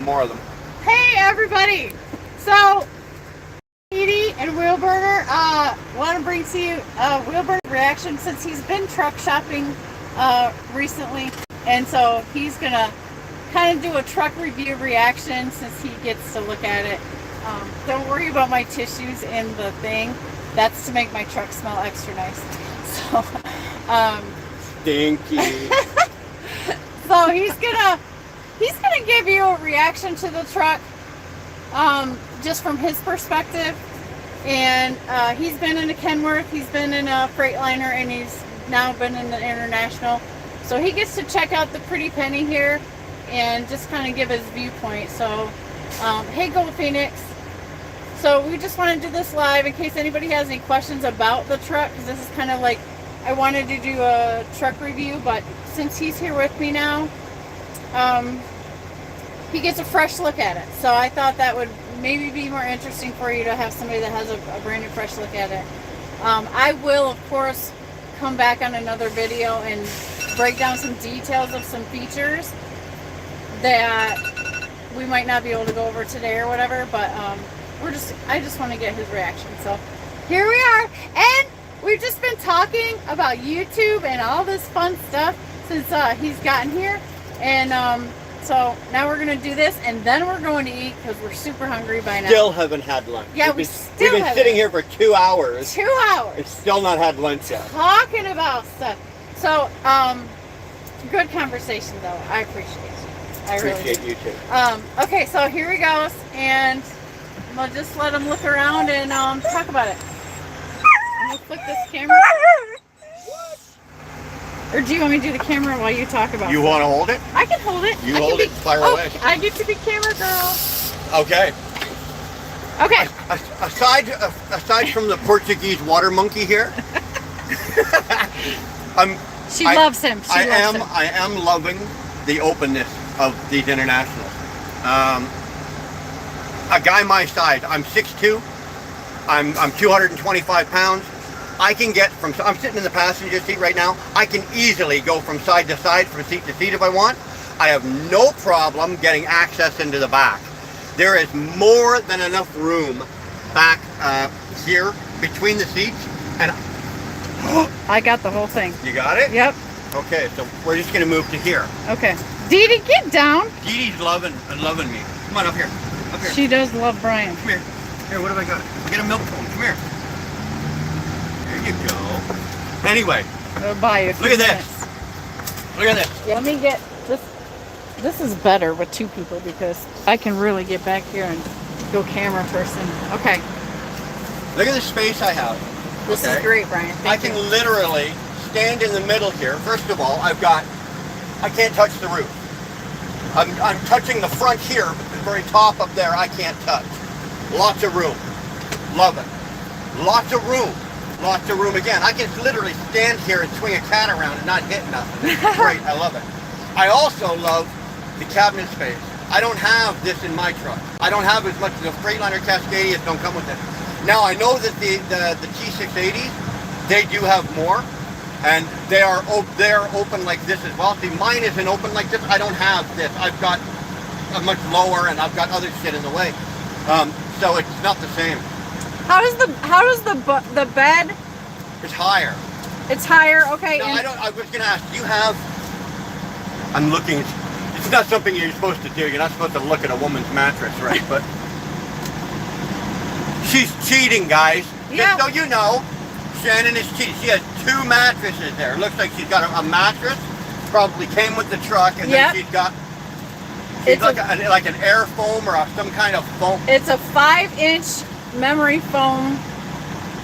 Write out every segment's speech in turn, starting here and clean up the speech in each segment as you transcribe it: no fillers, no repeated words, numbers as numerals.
More of them. Hey everybody! So, Edie and Wheelburner want to bring to you Wheelburner's reaction since he's been truck shopping recently, and so he's gonna kind of do a truck review reaction since he gets to look at it. Don't worry about my tissues in the thing. That's to make my truck smell extra nice. So, Stinky. so he's gonna give you a reaction to the truck, just from his perspective. And he's been in a Kenworth, he's been in a Freightliner, and he's now been in the International. So he gets to check out the pretty penny here and just kind of give his viewpoint. So, hey, Go Phoenix. So we just want to do this live in case anybody has any questions about the truck, because this is kind of like, I wanted to do a truck review, but since he's here with me now, he gets a fresh look at it. So I thought that would maybe be more interesting for you to have somebody that has a brand new fresh look at it. I will, of course, come back on another video and break down some details of some features that we might not be able to go over today or whatever, but I just want to get his reaction. So here we are, and we've just been talking about YouTube and all this fun stuff since he's gotten here, and so now we're gonna do this, and then we're going to eat because we're super hungry by now. Still haven't had lunch. Yeah, we've been sitting here for 2 hours. 2 hours. And still not had lunch yet. Talking about stuff. So, good conversation though. I appreciate it. I Appreciate really do. you too. Okay, so here he goes, and we'll just let him look around and talk about it. I'm gonna flick this camera. Or do you want me to do the camera while you talk about it? You want to hold it? I can hold it. You hold it, fire away. I get to be camera girl. Okay. Okay. Aside from the Portuguese water monkey here, She loves him. I am loving the openness of these internationals. A guy my size, I'm 6'2", I'm 225 pounds. I can get from, I'm sitting in the passenger seat right now, I can easily go from side to side, from seat to seat if I want. I have no problem getting access into the back. There is more than enough room back here between the seats, and I got the whole thing. You got it? Yep. Okay, so we're just gonna move to here. Okay. Dee Dee, get down. Dee Dee's loving me. Come on, up here. Up here. She does love Brian. Come here. Here, what have I got? I got a milk phone. Come here. There you go. Anyway. I'll buy you. Look at this. Look at this. Yeah, let me get this. This is better with two people because I can really get back here and go camera person. Okay. Look at the space I have. This is great, Brian. I can literally stand in the middle here. First of all, I can't touch the roof. I'm touching the front here, but the very top up there I can't touch. Lots of room. Love it. Lots of room. Lots of room again. I can literally stand here and swing a cat around and not hit nothing. This is great. I love it. I also love the cabinet space. I don't have this in my truck. I don't have as much of the Freightliner Cascadias don't come with it. Now I know that the T680s, they do have more, and they are open like this as well. See, mine isn't open like this. I don't have this. I've got a much lower, and I've got other shit in the way. So it's not the same. How does the bed? It's higher. It's higher. Okay. No, I was gonna ask. Do you have? I'm looking. It's not something you're supposed to do. You're not supposed to look at a woman's mattress, right? But she's cheating, guys. Yeah. Just so you know, Shannon is cheating. She has 2 mattresses there. It looks like she's got a mattress. Probably came with the truck, and then she's got. It's like an air foam or some kind of foam. It's a 5-inch memory foam.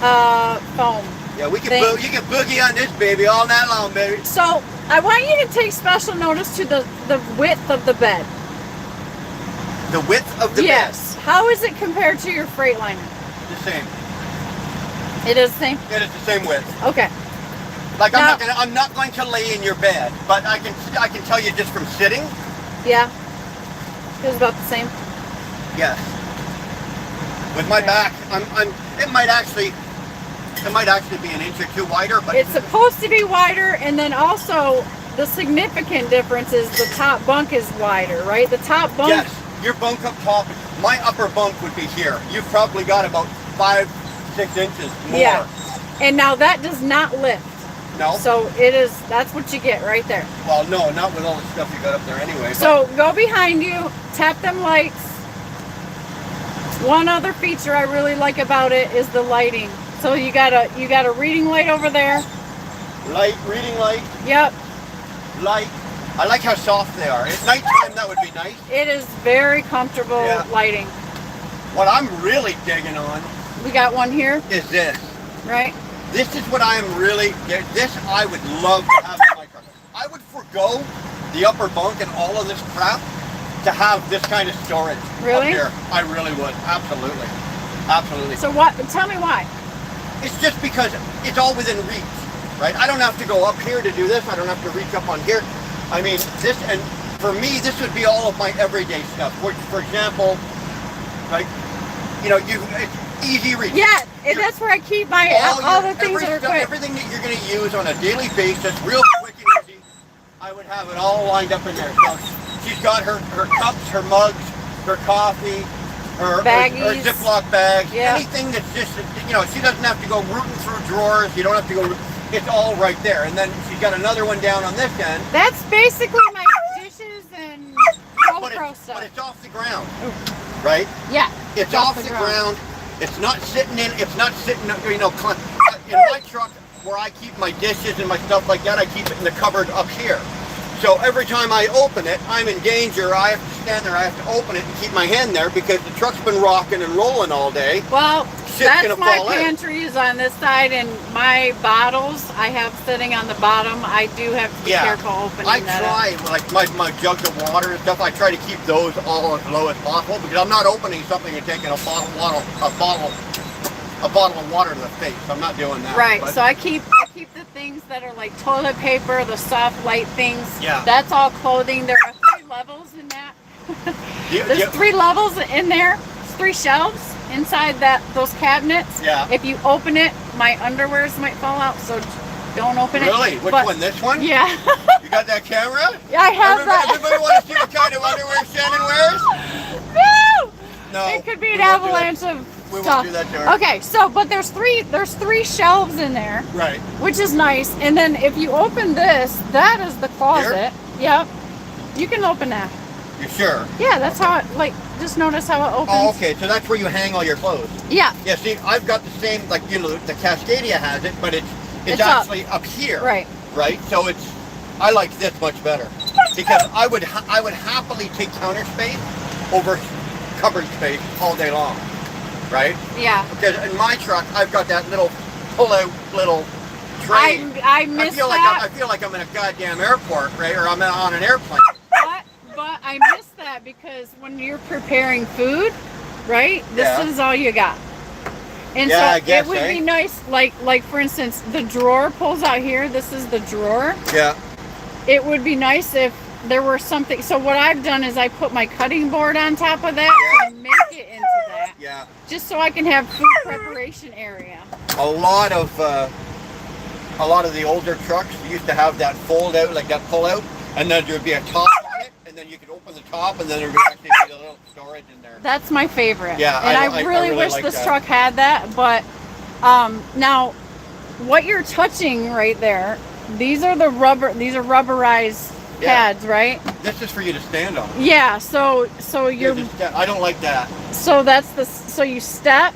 Yeah, you can boogie on this baby all night long, baby. So I want you to take special notice to the width of the bed. The width of the bed? Yes. How is it compared to your Freightliner? The same. It is the same? It is the same width. Okay. Like I'm not going to lay in your bed, but I can tell you just from sitting. Yeah. It was about the same. Yes. With my back, it might actually be an inch or 2 wider, but it's supposed to be wider, and then also the significant difference is the top bunk is wider, right? The top bunk your bunk up top, my upper bunk would be here. You've probably got about 5-6 inches more. Yeah. And now that does not lift. No? So that's what you get right there. Well, no, not with all the stuff you got up there anyway. So go behind you, tap them lights. One other feature I really like about it is the lighting. So you got a reading light over there. Reading light. Yep. Light. I like how soft they are. At nighttime, that would be nice. It is very comfortable lighting. What I'm really digging on, We got one here, is this. right? This is what I am really, this I would love to have in my truck. I would forego the upper bunk and all of this crap to have this kind of storage Really? up here. I really would, absolutely. Absolutely. So tell me why. It's just because it's all within reach, right? I don't have to go up here to do this. I don't have to reach up on here. I mean, this, and for me, this would be all of my everyday stuff. For example, like, you know, it's easy reach. Yeah, that's where I keep all the things that are quick. Everything that you're going to use on a daily basis, real quick and easy, I would have it all lined up in there. So she's got her cups, her mugs, her coffee, her Ziploc bags, anything that's just, you know, she doesn't have to go rooting through drawers. You don't have to go, it's all right there. And then she's got another one down on this end. That's basically my dishes and GoPro stuff. But it's off the ground, right? Yeah. It's off the ground. It's not sitting you know, in my truck where I keep my dishes and my stuff like that, I keep it in the cupboard up here. So every time I open it, I'm in danger. I have to stand there, I have to open it and keep my hand there because the truck's been rocking and rolling all day. Well, that's my pantry is on this side, and my bottles I have sitting on the bottom. I do have to be careful opening that up. Like my jugs of water and stuff, I try to keep those all as low as possible because I'm not opening something and taking a bottle of water to the face. I'm not doing that. Right. So I keep the things that are like toilet paper, the soft light things. Yeah. That's all clothing. There are 3 levels in that. There's 3 levels in there. There's 3 shelves inside those cabinets. Yeah. If you open it, my underwears might fall out, so don't open it. Really? Which one? This one? Yeah. You got that camera? Yeah, I have that. Everybody want to see what kind of underwear Shannon wears? No. It could be an avalanche of we stuff. won't do that to her. Okay, so but there's three shelves in there. Right. Which is nice. And then if you open this, that is the closet. Here? Yep. You can open that. You sure? Yeah, that's how it, like, just notice how it opens. Oh, okay, so that's where you hang all your clothes. Yeah. Yeah, see, I've got the same, like, you know, the Cascadia has it, but it's actually up here. Right. Right? So I like this much better. Because I would happily take counter space over cupboard space all day long. Right? Yeah. Because in my truck, I've got that little pull-out little tray. I miss that. I feel like I'm in a goddamn airport, right? Or I'm on an airplane. But I miss that because when you're preparing food, right? This is all you got. And so I guess, it would be nice, like for instance, the drawer pulls out here. This is the drawer. Yeah. It would be nice if there were something. So what I've done is I put my cutting board on top of that and make it into that. Yeah. Just so I can have food preparation area. A lot of the older trucks used to have that fold out, like that pull out, and then there'd be a top on it, and then you could open the top, and then there would actually be a little storage in there. That's my favorite. Yeah, and I really wish like this that. truck had that. But now, what you're touching right there, these are rubberized pads, right? This is for you to stand on. Yeah. So you're. I don't like that. So that's so you step,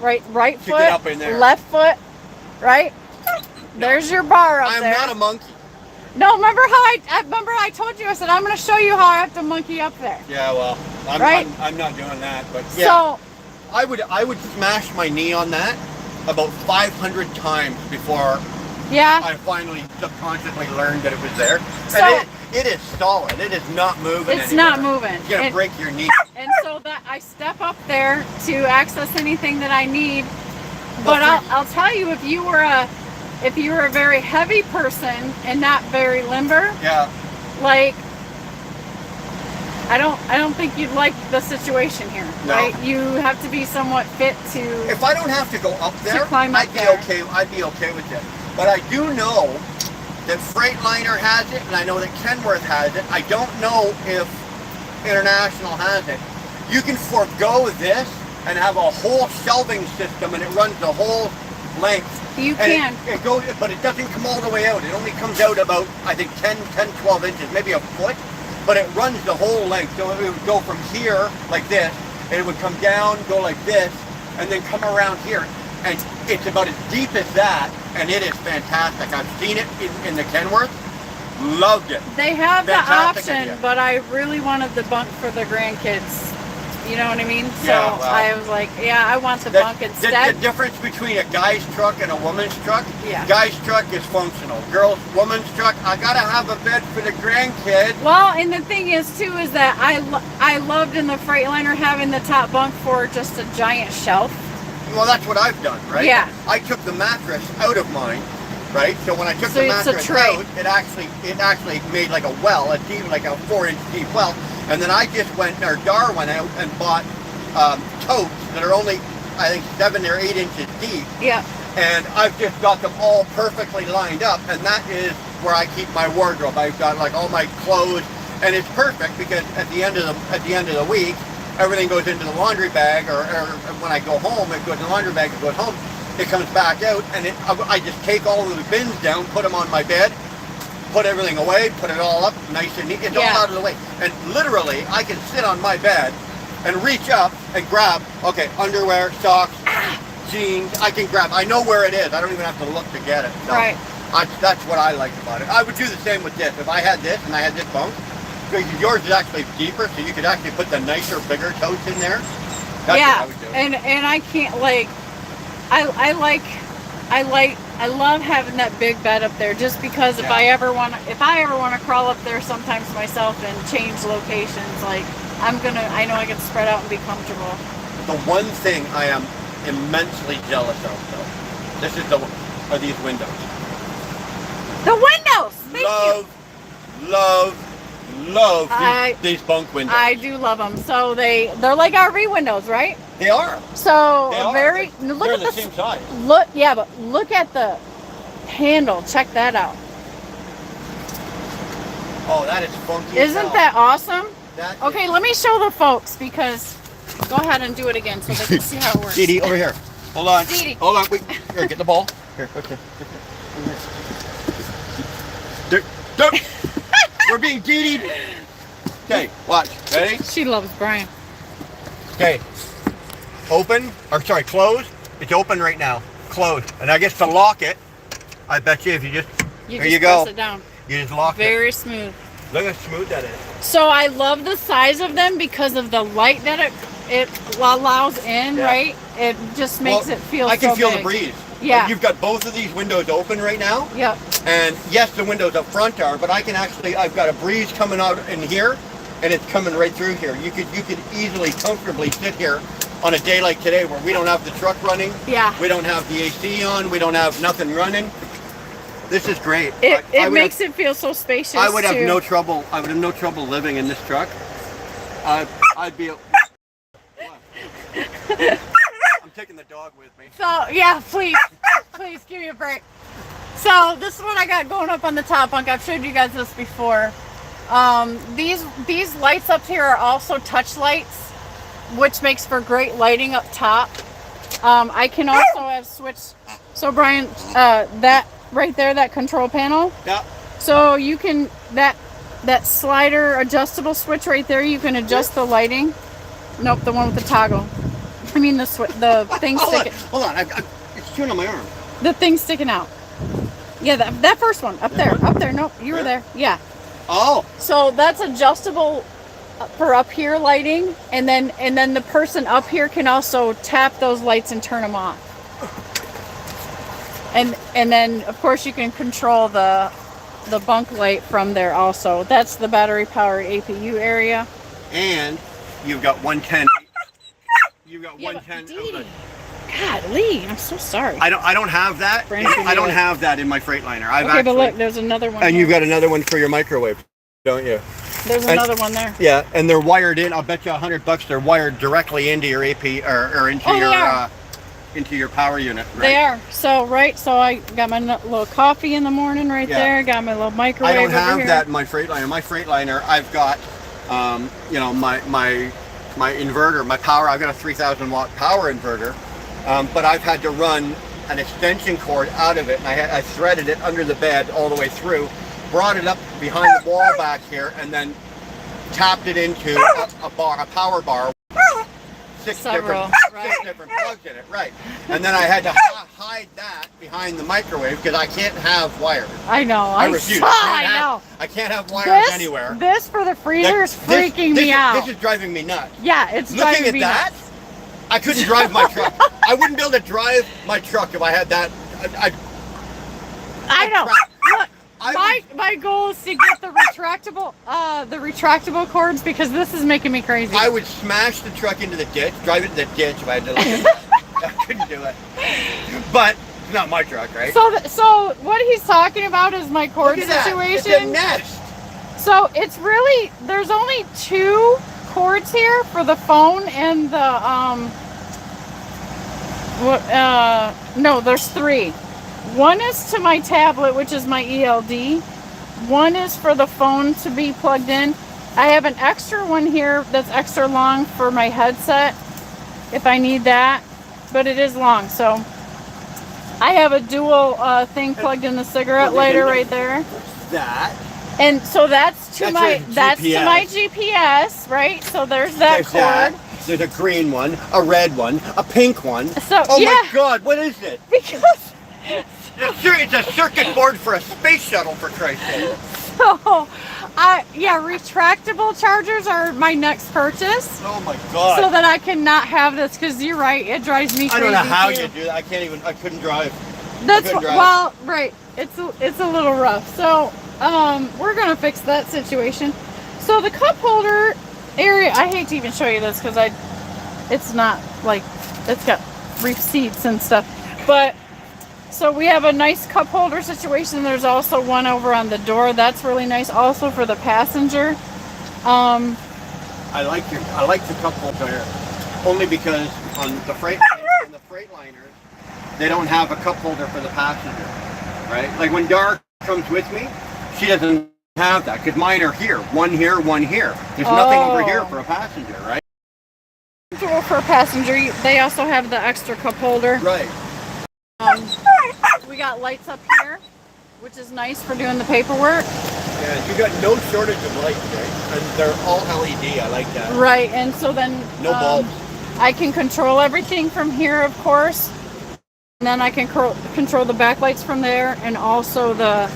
right To foot, get up in there. left foot, right. There's your bar up there. I'm not a monkey. No, remember I told you, I said I'm going to show you how I have to monkey up there. Yeah, well, I'm not doing that, but yeah. So I would smash my knee on that about 500 times before I finally subconsciously learned that it was there. So, and it is solid. It is not moving. It's not moving. It's gonna break your knee. And so that I step up there to access anything that I need. But I'll tell you, if you were a very heavy person and not very limber, like I don't think you'd like the situation here, right? You have to be somewhat fit to. If I don't have to go up there, I'd be okay with it. But I do know that Freightliner has it, and I know that Kenworth has it. I don't know if International has it. You can forego this and have a whole shelving system, and it runs the whole length. You And can. It goes, but it doesn't come all the way out. It only comes out about, I think, 10, 12 inches, maybe a foot. But it runs the whole length. So it would go from here, like this, and it would come down, go like this, and then come around here. And it's about as deep as that, and it is fantastic. I've seen it in the Kenworth. Loved it. They have Fantastic the option, idea. but I really wanted the bunk for the grandkids. You know what I mean? So Yeah, well, I was like, yeah, I want the The- bunk instead. The difference between a guy's truck and a woman's truck, Yeah. guy's truck is functional. Woman's truck, I gotta have a bed for the grandkid. Well, and the thing is too is that I loved in the Freightliner having the top bunk for just a giant shelf. Well, that's what I've done, right? Yeah. I took the mattress out of mine, right? So when I took So the it's a mattress tray. out, it actually made like a well, a deep, like a 4-inch deep well. And then I just went, or Dar went out and bought totes that are only, I think, 7 or 8 inches deep. Yeah. And I've just got them all perfectly lined up, and that is where I keep my wardrobe. I've got like all my clothes, and it's perfect because at the end of the week, everything goes into the laundry bag, or when I go home, it goes in the laundry bag, it goes home, it comes back out, and I just take all of the bins down, put them on my bed, put everything away, put it all up nice and neat. It's all out of the way, and literally I can sit on my bed and reach up and grab, okay, underwear, socks, jeans. I can grab. I know where it is. I don't even have to look to get it. So Right. that's what I like about it. I would do the same with this. If I had this and I had this bunk, because yours is actually deeper, so you could actually put the nicer, bigger totes in there. That's Yeah, what I would do. and I can't like, I love having that big bed up there just because if Yeah. I ever want to crawl up there sometimes myself and change locations, like I know I can spread out and be comfortable. The one thing I am immensely jealous of, though, are these windows. The windows. Thank you. Love these bunk windows. I do love them. So they're like RV windows, right? They are. So They are. look They're at the same size. but look at the handle. Check that out. Oh, that is funky. as Isn't hell. that awesome? That Okay, let me show the folks because go ahead and do it again so they can see how it works. Dee Dee, over here. Hold on. Dee Dee. Hold on. Wait. Here, get the ball. Here. Okay. We're being Dee Dee. Okay, watch. Ready? She loves Brian. Okay. Closed. It's open right now. Closed. And I guess to lock it, I bet you if you just, You there just you go. press it down. You just lock it. Very smooth. Look how smooth that is. So I love the size of them because of the light that it allows in, Yeah. right? It just makes it feel I can so feel big. the breeze. Yeah. You've got both of these windows open right now. Yep. And yes, the windows up front are, but I've got a breeze coming out in here, and it's coming right through here. You could easily, comfortably sit here on a day like today where we don't have the truck running. Yeah. We don't have the AC on. We don't have nothing running. This is great. It makes it feel so spacious. I would have too. no trouble. I would have no trouble living in this truck. I'd be. I'm taking the dog with me. So yeah, please give me a break. So this is what I got going up on the top bunk. I've showed you guys this before. These lights up here are also touch lights, which makes for great lighting up top. I can also have switched. So Brian, that right there, that control panel. Yeah. So you can that slider adjustable switch right there. You can adjust the lighting. Nope, the one with the toggle. I mean the thing sticking. Hold on. It's chewing on my arm. The thing sticking out. Yeah, that first one up there. Nope, you were there. Yeah. Oh. So that's adjustable for up here lighting, and then the person up here can also tap those lights and turn them off. And then of course you can control the bunk light from there also. That's the battery powered APU area. And you've got 110. You've got 110. Of the, God, Lee, I'm so sorry. I don't have that. I don't have that in my Freightliner. Okay, but look, there's another one. And here. you've got another one for your microwave, don't you? There's another one there. Yeah, and they're wired in. I'll bet you $100 they're wired directly into your AP or into your power unit. Right? They are. So I got my little coffee in the morning right there. Got my little microwave. I don't over have here. that in my Freightliner. My Freightliner, I've got You know, my inverter, my power. I've got a 3,000 watt power inverter, but I've had to run an extension cord out of it, and I threaded it under the bed all the way through, brought it up behind the wall back here, and then tapped it into a power bar. Six different plugs in it, right? And then I had to hide that behind the microwave because I can't have wires. I know. I refuse. I can't have wires anywhere. This for the freezer is freaking me out. This is driving me nuts. Yeah, it's driving me nuts. Looking at that, I couldn't drive my truck. I wouldn't be able to drive my truck if I had that. I know. Look, my goal is to get the retractable cords because this is making me crazy. I would smash the truck into the ditch, drive it to the ditch if I had to. I couldn't do it. But it's not my truck, right? So what he's talking about is my cord situation. It's a nest. So it's really, there's only 2 cords here for the phone and the no, there's 3. One is to my tablet, which is my ELD. One is for the phone to be plugged in. I have an extra one here that's extra long for my headset if I need that, but it is long. So I have a dual thing plugged in the cigarette lighter right there. That. And so that's to my GPS, right? So there's that cord. There's a green one, a red one, a pink one. So oh my God, what is it? Because it's a circuit board for a space shuttle, for Christ's sake. So, yeah, retractable chargers are my next purchase. Oh my God. So that I cannot have this, because you're right, it drives me crazy. I don't know how you do that. I couldn't drive. Well, right. It's a little rough. So, we're going to fix that situation. So the cup holder area, I hate to even show you this because it's not like, it's got receipts and stuff. But, so we have a nice cup holder situation. There's also one over on the door. That's really nice. Also for the passenger. I like the cup holder only because on the Freightliners, they don't have a cup holder for the passenger, right? Like when Dar comes with me, she doesn't have that because mine are here. One here, one here. There's nothing over here for a passenger, right? For a passenger, they also have the extra cup holder. Right. We got lights up here, which is nice for doing the paperwork. Yeah, you got no shortage of lights, right? And they're all LED. I like that. Right, and so then no bulbs. I can control everything from here, of course. And then I can control the backlights from there, and also that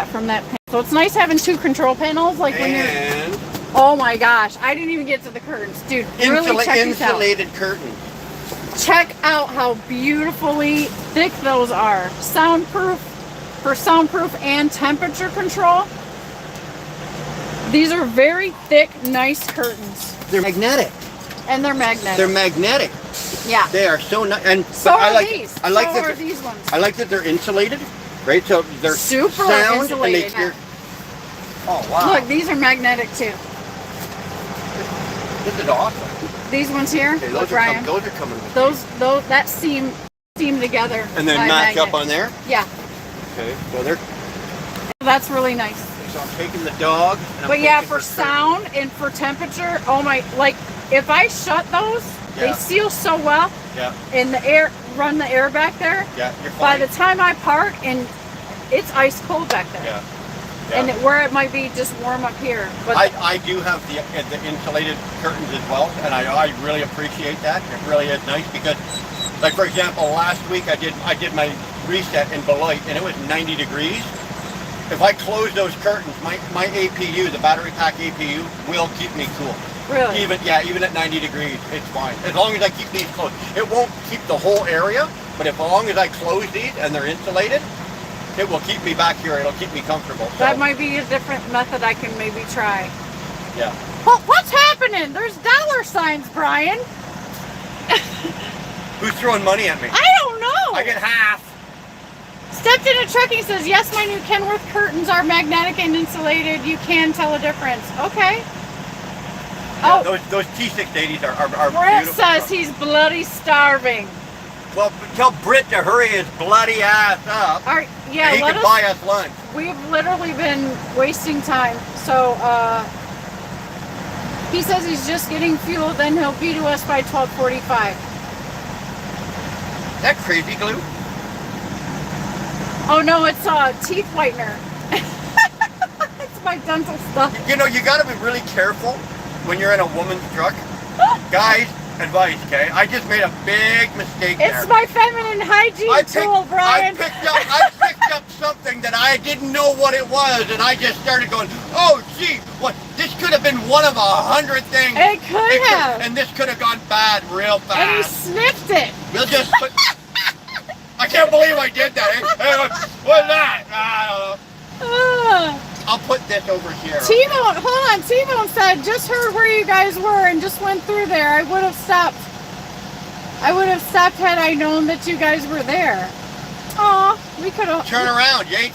from that panel. So it's nice having 2 control panels, like when you're. Oh my gosh! I didn't even get to the curtains, dude. Really check these out. Insulated curtains. Check out how beautifully thick those are. Soundproof, for soundproof and temperature control. These are very thick, nice curtains. They're magnetic. And they're magnetic. They're magnetic. Yeah. They are so nice. And so are these. I like so are these ones. I like that they're insulated, right? So they're super sound insulated. And oh wow! Look, these are magnetic too. This is awesome. These ones here, okay, those are coming. Those that seam together. And then match up on there. Yeah. Okay, so they're. That's really nice. So I'm taking the dog. But yeah, for sound and for temperature, oh my! Like if I shut those, they seal so well. Yeah. And the air, run the air back there. Yeah, you're fine. By the time I park, and it's ice cold back there. Yeah. And where it might be just warm up here. But I do have the insulated curtains as well, and I really appreciate that. It really is nice because, like for example, last week I did my reset in Beloit, and it was 90 degrees. If I close those curtains, my APU, the battery pack APU, will keep me cool. Really? Even at 90 degrees, it's fine. As long as I keep these closed. It won't keep the whole area, but as long as I close these and they're insulated, it will keep me back here. It'll keep me comfortable. So. That might be a different method I can maybe try. Yeah. Well, what's happening? There's dollar signs, Brian. Who's throwing money at me? I don't know. I get half. Stepped in a trucking says, yes, my new Kenworth curtains are magnetic and insulated. You can tell a difference. Okay. Yeah, those T680s are Brett beautiful. says he's bloody starving. Well, tell Britt to hurry his bloody ass up. All right, yeah, and he can buy us lunch. We've literally been wasting time. So He says he's just getting fuel, then he'll be to us by 12:45. That crazy glue? Oh no, it's teeth whitener. It's my dental stuff. You know, you got to be really careful when you're in a woman's truck. Guys, advice, okay? I just made a big mistake there. It's my feminine hygiene tool, Brian. I picked up something that I didn't know what it was, and I just started going, oh, gee, what? This could have been one of 100 things. It could have. And this could have gone bad real fast. And he sniffed it. We'll just put... I can't believe I did that. What's that? I don't know. I'll put this over here. T-Bone, hold on. T-Bone said, just heard where you guys were and just went through there. I would have stopped. I would have stopped had I known that you guys were there. Aw, we could have. Turn around, Jake.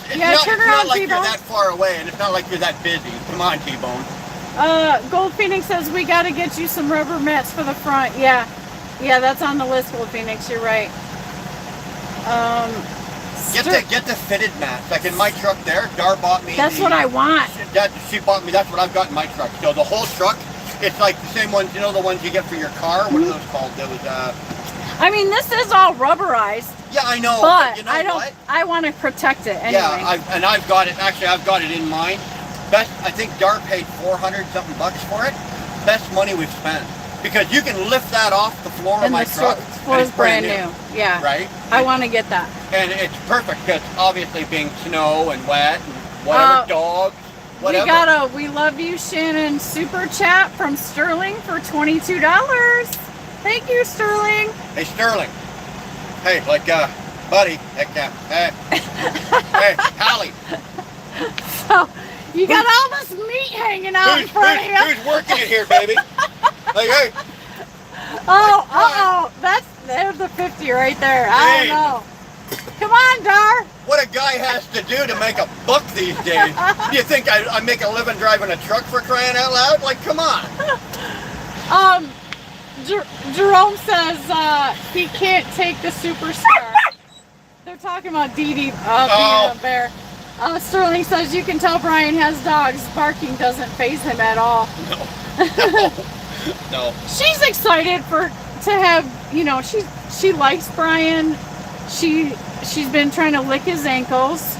Turn around, It's not like T-Bone. you're that far away, and it's not like you're that busy. Come on, T-Bone. Gold Phoenix says, we got to get you some rubber mats for the front. Yeah, that's on the list, Gold Phoenix. You're right. Get the fitted mats. Like in my truck there, Dar bought me. That's what I want. She bought me. That's what I've got in my truck. So the whole truck, it's like the same ones. You know the ones you get for your car. What are those called? Those. I mean, this is all rubberized. Yeah, I know. But you know I don't. What? I want to protect it anyway. Yeah, I've got it. Actually, I've got it in mine. Best. I think Dar paid $400 something for it. Best money we've spent. Because you can lift that off the floor of my truck. The floor is brand new. Yeah. Right? I want to get that. And it's perfect because obviously being snow and wet and whatever, dogs, whatever. We love you, Shannon. Super chat from Sterling for $22. Thank you, Sterling. Hey, Sterling. Hey, buddy. Hey, Hallie. So, you got all this meat hanging out in front of you. Who's working it here, baby? Like, hey. Oh, there's the 50 right there. I don't know. Come on, Dar. What a guy has to do to make a buck these days. Do you think I make a living driving a truck for crying out loud? Like, come on. Jerome says he can't take the superstar. They're talking about Dee Dee being a bear. Sterling says you can tell Brian has dogs. Barking doesn't faze him at all. No. She's excited to have, she likes Brian. She's been trying to lick his ankles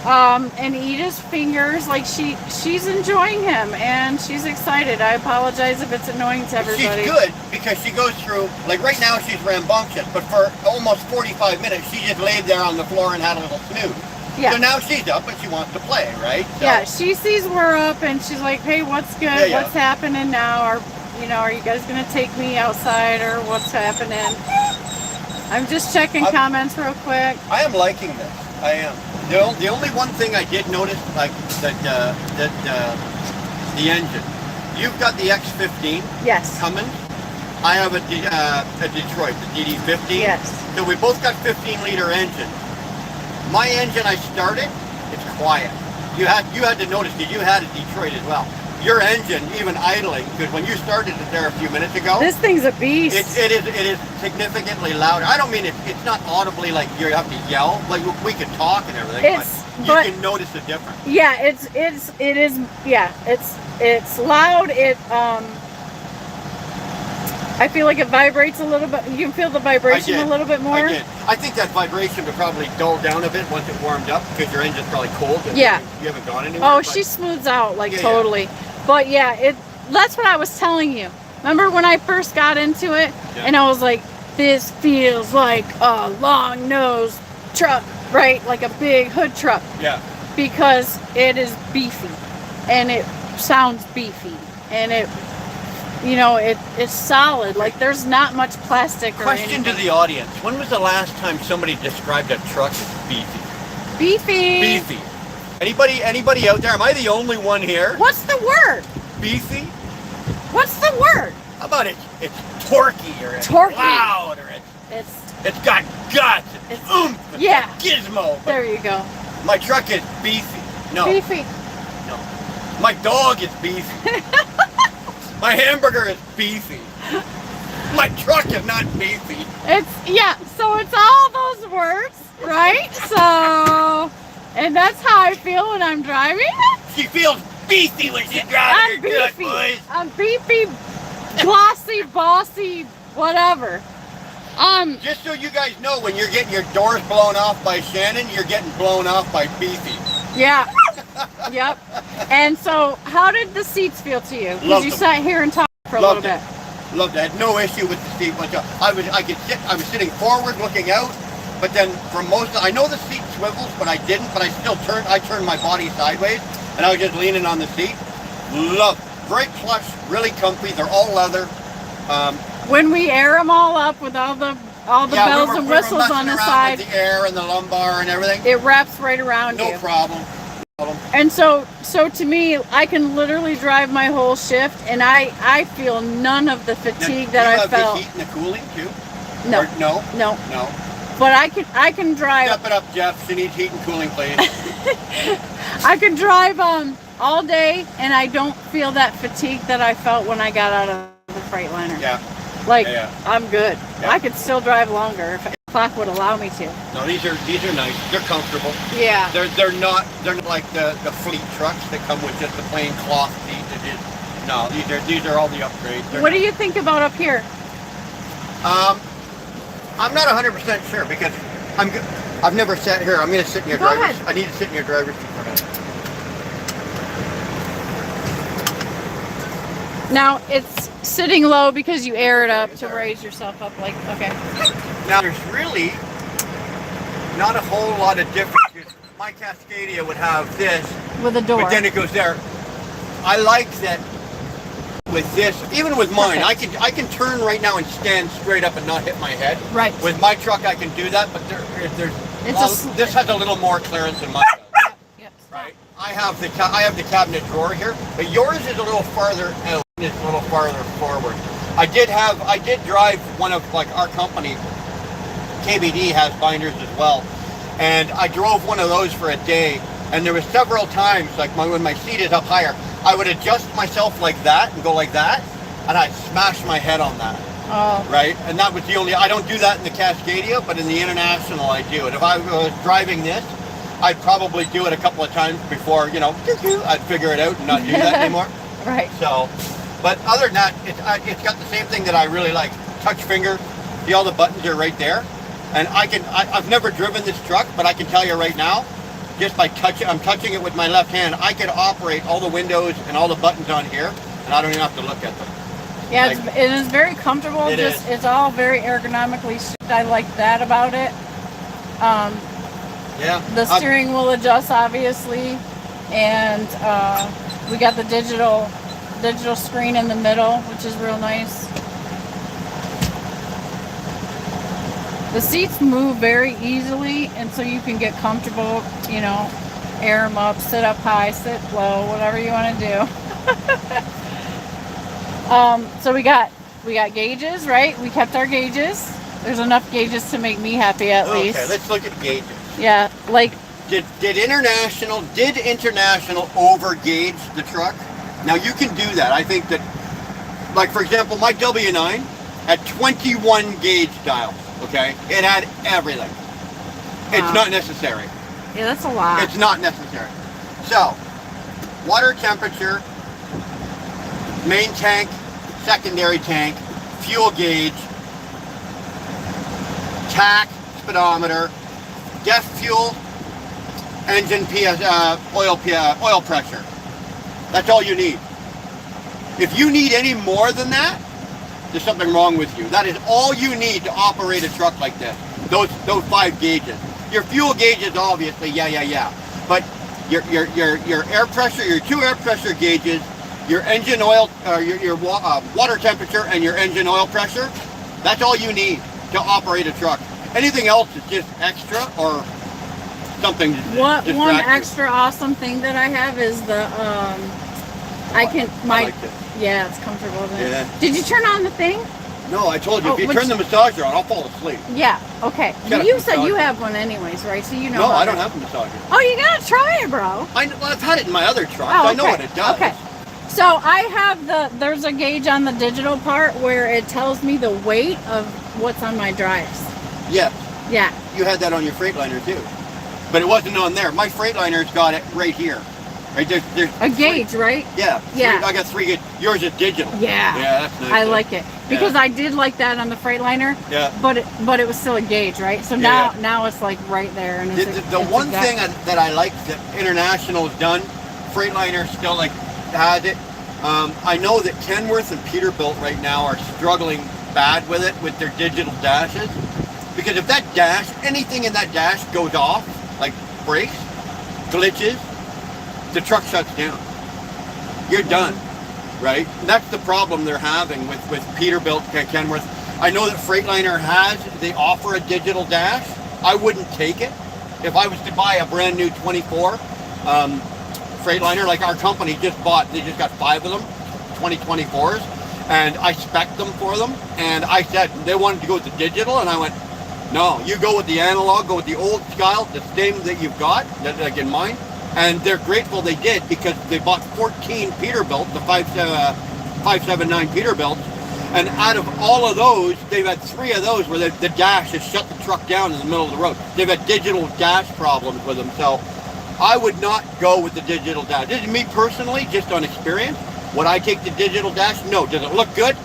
and eat his fingers. Like she's enjoying him and she's excited. I apologize if it's annoying to everybody. She's good because she goes through, like right now she's rambunctious, but for almost 45 minutes she just laid there on the floor and had a little snooze. Yeah. So now she's up and she wants to play, right? So, yeah, she sees we're up and she's like, hey, what's good? What's happening now? Or, are you guys going to take me outside or what's happening? I'm just checking comments real quick. I am liking this. I am. The only one thing I did notice, like that the engine. You've got the X15. Yes. Coming. I have a Detroit, the DD15. Yes. So we both got 15-liter engines. My engine, I started, it's quiet. You had to notice because you had a Detroit as well. Your engine, even idling, because when you started it there a few minutes ago, this thing's a beast. It is significantly louder. I don't mean it's not audibly like you have to yell. Like we can talk and everything, but you can notice the difference. Yeah, it is. Yeah, it's loud. I feel like it vibrates a little bit. You can feel the vibration a little bit more. I did. I think that vibration would probably dull down a bit once it warmed up because your engine's probably cold. Yeah. You haven't gone anywhere. Oh, she smooths out totally. Yeah. But yeah, that's what I was telling you. Remember when I first got into it and I was like, this feels like a long nose truck, right? Like a big hood truck. Yeah. Because it is beefy and it sounds beefy and it's solid. Like there's not much plastic or anything. Question to the audience. When was the last time somebody described a truck as beefy? Beefy. Beefy. Anybody out there? Am I the only one here? What's the word? Beefy? What's the word? How about it's torquey or it's torquey. Loud or it's got guts. It's oomph. Yeah. Gizmo. There you go. My truck is beefy. No. Beefy. No. My dog is beefy. My hamburger is beefy. My truck is not beefy. So it's all those words, right? So, and that's how I feel when I'm driving. She feels beefy. beefy when she's driving her truck, boys. I'm beefy, glossy, bossy, whatever. Just so you guys know, when you're getting your doors blown off by Shannon, you're getting blown off by Beefy. Yeah. Yep. And so, how did the seats feel to you? Because you sat here and talked for a little bit. Loved it. I had no issue with the seat. I was sitting forward looking out, but then I know the seat swivels, but I didn't, but I turned my body sideways, and I was just leaning on the seat. Very plush, really comfy. They're all leather. When we air them all up with all the bells and whistles on the side, with the air and the lumbar and everything, it wraps right around you. No problem. And so to me, I can literally drive my whole shift, and I feel none of the fatigue that I felt. Do you have the heat and the cooling too? No. No. But I can drive. Step it up, Jeff. She needs heat and cooling, please. I could drive all day, and I don't feel that fatigue that I felt when I got out of the Freightliner. Yeah. I'm good. Yeah. I could still drive longer if the clock would allow me to. No, these are nice. They're comfortable. Yeah. They're not like the fleet trucks that come with just the plain cloth seat. No, these are all the upgrades. What do you think about up here? I'm not 100% sure because I've never sat here. I'm going to sit in your driver's. I need to sit in your driver's seat for a minute. Now it's sitting low because you air it up to raise yourself up. Okay. Now there's really not a whole lot of difference. My Cascadia would have this with a door, but then it goes there. I like that with this, even with mine, I can turn right now and stand straight up and not hit my head. Right. With my truck, I can do that, but this has a little more clearance than mine does. Yep. Right. I have the cabinet drawer here, but yours is a little farther out. It's a little farther forward. I did drive one of our company. KBD has binders as well, and I drove one of those for a day. And there was several times, when my seat is up higher, I would adjust myself like that and go like that, and I'd smash my head on that. Oh. Right? And that was the only, I don't do that in the Cascadia, but in the International I do it. If I was driving this, I'd probably do it a couple of times before, I'd figure it out and not do that anymore. Right. So, but other than that, it's got the same thing that I really like. Touch finger, see all the buttons are right there. And I've never driven this truck, but I can tell you right now, just by I'm touching it with my left hand, I can operate all the windows and all the buttons on here, and I don't even have to look at them. Yeah, it is very comfortable. It's all very ergonomically shaped. I like that about it. Yeah. The steering wheel adjusts, obviously, and we got the digital screen in the middle, which is real nice. The seats move very easily, and so you can get comfortable, air them up, sit up high, sit low, whatever you want to do. So we got gauges, right? We kept our gauges. There's enough gauges to make me happy at least. Okay, let's look at gauges. Yeah, Did International over gauge the truck? Now you can do that. I think that, for example, my W9 had 21 gauge dials. Okay, it had everything. Wow. It's not necessary. Yeah, that's a lot. It's not necessary. So, water temperature, main tank, secondary tank, fuel gauge, tach, speedometer, def fuel, engine oil pressure. That's all you need. If you need any more than that, there's something wrong with you. That is all you need to operate a truck like this. Those 5 gauges. Your fuel gauges, obviously, yeah. But your air pressure, your 2 air pressure gauges, your engine oil, your water temperature, and your engine oil pressure. That's all you need to operate a truck. Anything else is just extra or something. One extra awesome thing that I have is the I like this. Yeah, it's comfortable then. Yeah. Did you turn on the thing? No, I told you, if you turn the massager on, I'll fall asleep. Yeah, okay. You said you have one anyways, right? So you know. No, I don't have a massager. Oh, you gotta try it, bro. I've had it in my other truck. I know what it does. Okay. So I have there's a gauge on the digital part where it tells me the weight of what's on my drives. Yeah. Yeah. You had that on your Freightliner too. But it wasn't on there. My Freightliner's got it right here. Right? There's A gauge, right? Yeah. Yeah. I got 3 gauges. Yours is digital. Yeah. Yeah, that's nice. I like it because I did like that on the Freightliner. Yeah. But it was still a gauge, right? So now it's like right there. And The one thing that I like that International has done, Freightliner still like has it. I know that Kenworth and Peterbilt right now are struggling bad with it with their digital dashes, because if that dash, anything in that dash goes off, like brakes, glitches, the truck shuts down. You're done, right? And that's the problem they're having with Peterbilt, Kenworth. I know that Freightliner they offer a digital dash. I wouldn't take it. If I was to buy a brand new 24 Freightliner, like our company they just got 5 of them, 2024s, and I spec'd them for them, and I said, they wanted to go with the digital, and I went, no, you go with the analog, go with the old style, the same that you've got, like in mine. And they're grateful they did, because they bought 14 Peterbilt, the 579 Peterbilt, and out of all of those, they've had 3 of those where the dash has shut the truck down in the middle of the road. They've had digital dash problems with them, so I would not go with the digital dash. This is me personally, just on experience. Would I take the digital dash? No. Does it look good?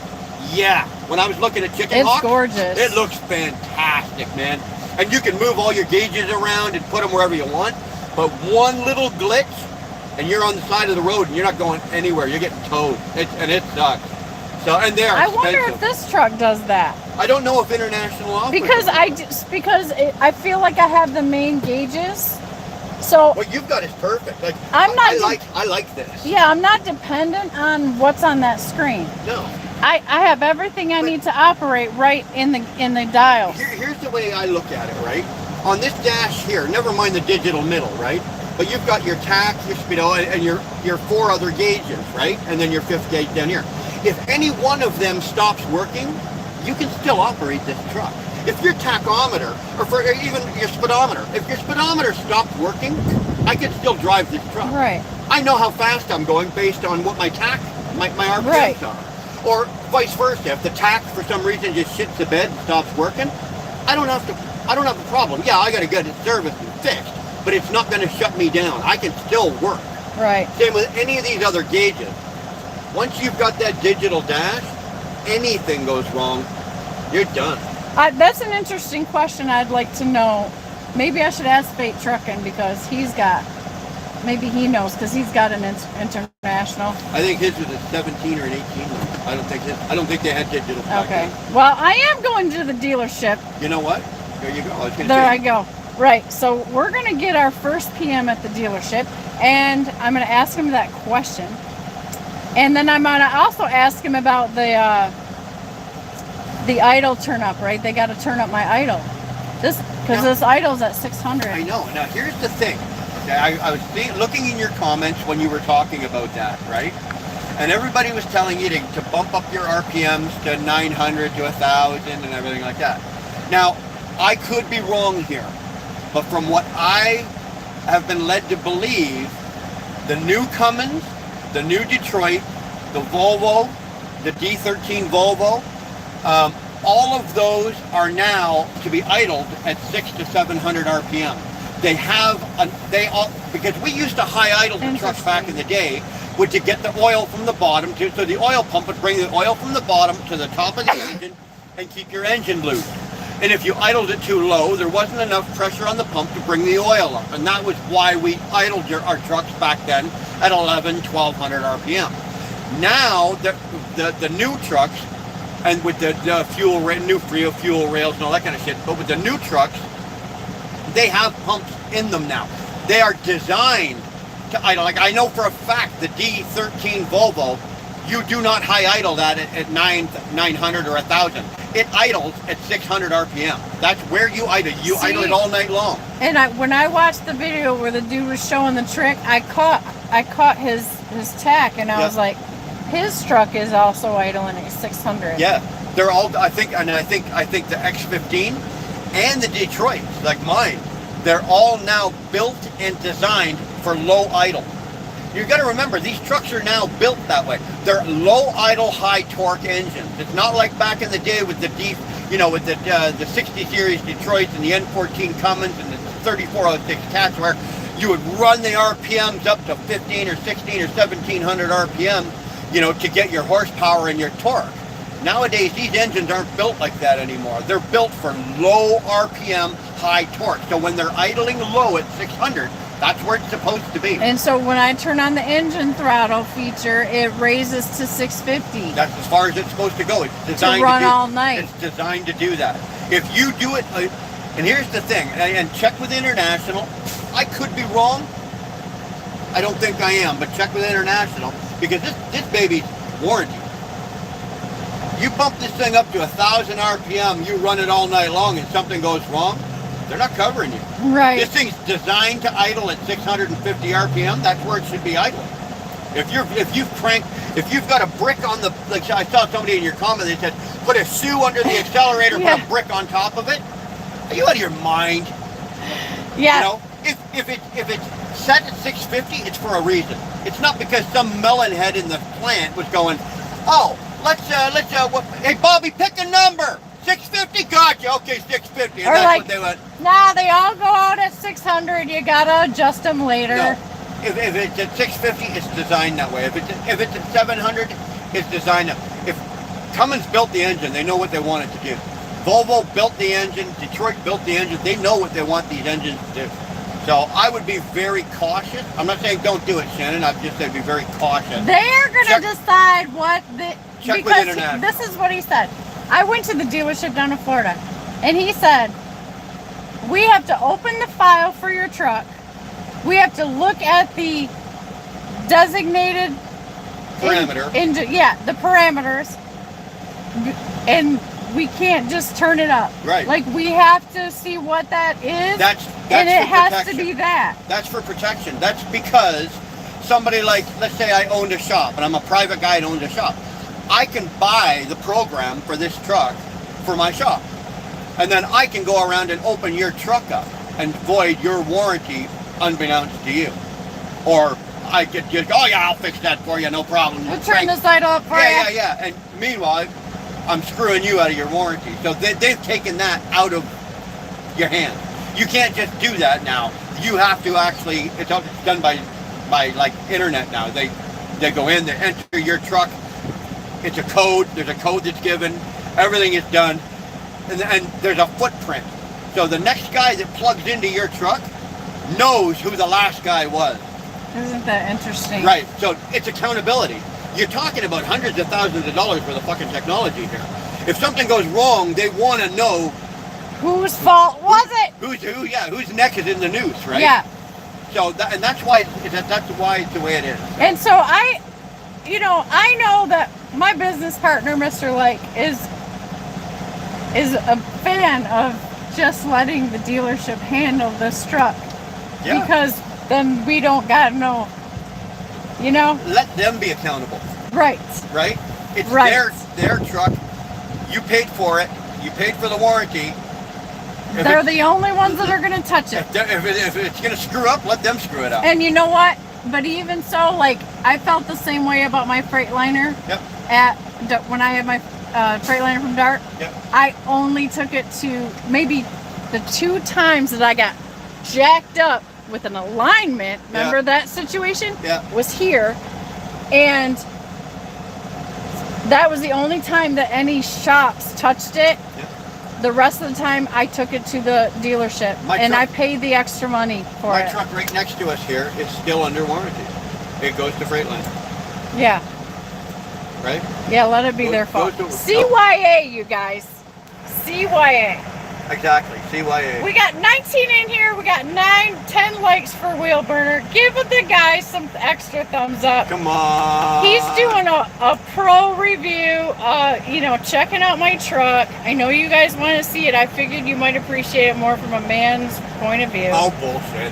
Yeah. When I was looking at Chicken Hawk, it's gorgeous. It looks fantastic, man. And you can move all your gauges around and put them wherever you want. But one little glitch, and you're on the side of the road, and you're not going anywhere. You're getting towed, and it sucks. So, and they're expensive. I wonder if this truck does that. I don't know if International offers because I feel like I have the main gauges. So what you've got is perfect. Like I like this. Yeah, I'm not dependent on what's on that screen. No. I have everything I need to operate right in the dial. Here's the way I look at it, right? On this dash here, never mind the digital middle, right? But you've got your tach, your speedo, and your 4 other gauges, right? And then your 5th gauge down here. If any one of them stops working, you can still operate this truck. If your tachometer, or even your speedometer, if your speedometer stops working, I can still drive this truck. Right. I know how fast I'm going based on what my RPMs are. Or vice versa. If the tach for some reason just shits the bed and stops working, I don't have a problem. Yeah, I got to get it serviced and fixed, but it's not going to shut me down. I can still work. Right. Same with any of these other gauges. Once you've got that digital dash, anything goes wrong, you're done. That's an interesting question. I'd like to know. Maybe I should ask Fate Trucking, because maybe he knows, because he's got an International. I think his was a 17 or an 18. I don't think they had digital. Okay. Well, I am going to the dealership. You know what? There you go. I go. Right. So we're going to get our first PM at the dealership, and I'm going to ask him that question. And then I'm going to also ask him about the idle turn up, right? They got to turn up my idle. This idle's at 600. I know. Now here's the thing. Okay, I was looking in your comments when you were talking about that, right? And everybody was telling you to bump up your RPMs to 900 to 1,000 and everything like that. Now, I could be wrong here, but from what I have been led to believe, the new Cummins, the new Detroit, the Volvo, the D13 Volvo, all of those are now to be idled at 600 to 700 RPM. Because we used to high idle the trucks back in the day, would to get the oil from the bottom, so the oil pump would bring the oil from the bottom to the top of the engine and keep your engine loose. And if you idled it too low, there wasn't enough pressure on the pump to bring the oil up. And that was why we idled our trucks back then at 1,200 RPM. Now, the new trucks, and with the new fuel rails and all that kind of shit, but with the new trucks, they have pumps in them now. They are designed to idle. Like, I know for a fact the D13 Volvo, you do not high idle that at 900 or 1,000. It idles at 600 RPM. That's where you idle. You idle it all night long. And when I watched the video where the dude was showing the trick, I caught his tach, and I was like, his truck is also idling at 600. Yeah, they're all. I think the X15 and the Detroit, like mine, they're all now built and designed for low idle. You got to remember, these trucks are now built that way. They're low idle, high torque engines. It's not like back in the day with the 60 series Detroits and the N14 Cummins and the 3406 Cats, where you would run the RPMs up to 15 or 16 or 1700 RPM, you know, to get your horsepower and your torque. Nowadays, these engines aren't built like that anymore. They're built for low RPM, high torque. So when they're idling low at 600, that's where it's supposed to be. And so when I turn on the engine throttle feature, it raises to 650. That's as far as it's supposed to go. It's designed to run all night. It's designed to do that. If you do it, and here's the thing, and check with International. I could be wrong. I don't think I am, but check with International, because this baby's warranty. You bump this thing up to 1,000 RPM, you run it all night long, and something goes wrong, they're not covering you. Right. This thing's designed to idle at 650 RPM. That's where it should be idling. If you've got a brick on the, like I saw somebody in your comment, they said, put a shoe under the accelerator, yeah. put a brick on top of it. Are you out of your mind? Yeah. You know, if it's set at 650, it's for a reason. It's not because some melonhead in the plant was going, oh, let's hey Bobby, pick a number. 650, gotcha. Okay, 650. And or that's like, what they went. Nah, they all go out at 600. You gotta adjust them later. No. If it's at 650, it's designed that way. If it's at 700, it's designed that. If Cummins built the engine, they know what they want it to do. Volvo built the engine. Detroit built the engine. They know what they want these engines to do. So I would be very cautious. I'm not saying don't do it, Shannon. I'd just say be very cautious. They're gonna decide what the. Check with International. This is what he said. I went to the dealership down in Florida, and he said, we have to open the file for your truck. We have to look at the designated parameter. The parameters, and we can't just turn it up. Right. Like, we have to see what that is. That's and it has protection. to be that. That's for protection. That's because somebody like, let's say I owned a shop, and I'm a private guy that owns a shop. I can buy the program for this truck for my shop. And then I can go around and open your truck up and void your warranty unbeknownst to you. Or I could just, oh yeah, I'll fix that for you, no problem. We'll turn the side up for you. Yeah. And meanwhile, I'm screwing you out of your warranty. So they've taken that out of your hand. You can't just do that now. You have to actually, it's done by like internet now. They go in, they enter your truck. It's a code. There's a code that's given. Everything is done. And there's a footprint. So the next guy that plugs into your truck knows who the last guy was. Isn't that interesting? Right. So it's accountability. You're talking about hundreds of thousands of dollars for the fucking technology here. If something goes wrong, they want to know whose fault was it? Whose neck is in the noose, right? Yeah. So that's why it's the way it is. And so I know that my business partner, Mr. Lake, is a fan of just letting the dealership handle this truck. Yeah. Because then we don't gotta know, you know? Let them be accountable. Right. Right? It's right. their truck. You paid for it. You paid for the warranty. They're the only ones that are gonna touch it. If it's gonna screw up, let them screw it up. And you know what? But even so, like, I felt the same way about my Freightliner. Yep. When I had my Freightliner from Dart. Yep. I only took it to maybe the 2 times that I got jacked up with an alignment. Remember that situation? Yeah. Was here. And that was the only time that any shops touched it. Yep. The rest of the time, I took it to the dealership, and I paid the extra money for it. My truck right next to us here is still under warranty. It goes to Freightliner. Yeah. Right? Yeah, let it be their fault. CYA, you guys. CYA. Exactly. CYA. We got 19 in here. We got 10 likes for Wheel Burner. Give the guy some extra thumbs up. Come on. He's doing a pro review, checking out my truck. I know you guys want to see it. I figured you might appreciate it more from a man's point of view. Oh, bullshit.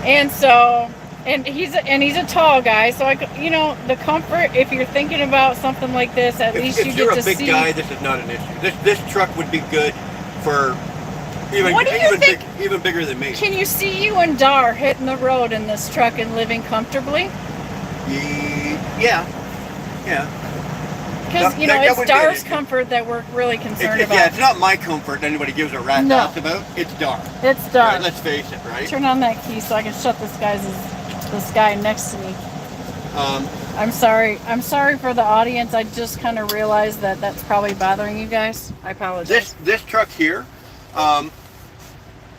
And so, he's a tall guy, so the comfort, if you're thinking about something like this, at least you get to see. If you're a big guy, this is not an issue. This truck would be good for even bigger than me. Can you see you and Dar hitting the road in this truck and living comfortably? Yeah. Because, it's Dar's comfort that we're really concerned about. Yeah, it's not my comfort that anybody gives a rat's ass about. It's Dar. It's Dar. Right, let's face it, right? Turn on that key so I can shut this guy next to me. I'm sorry. I'm sorry for the audience. I just kind of realized that that's probably bothering you guys. I apologize. This truck here,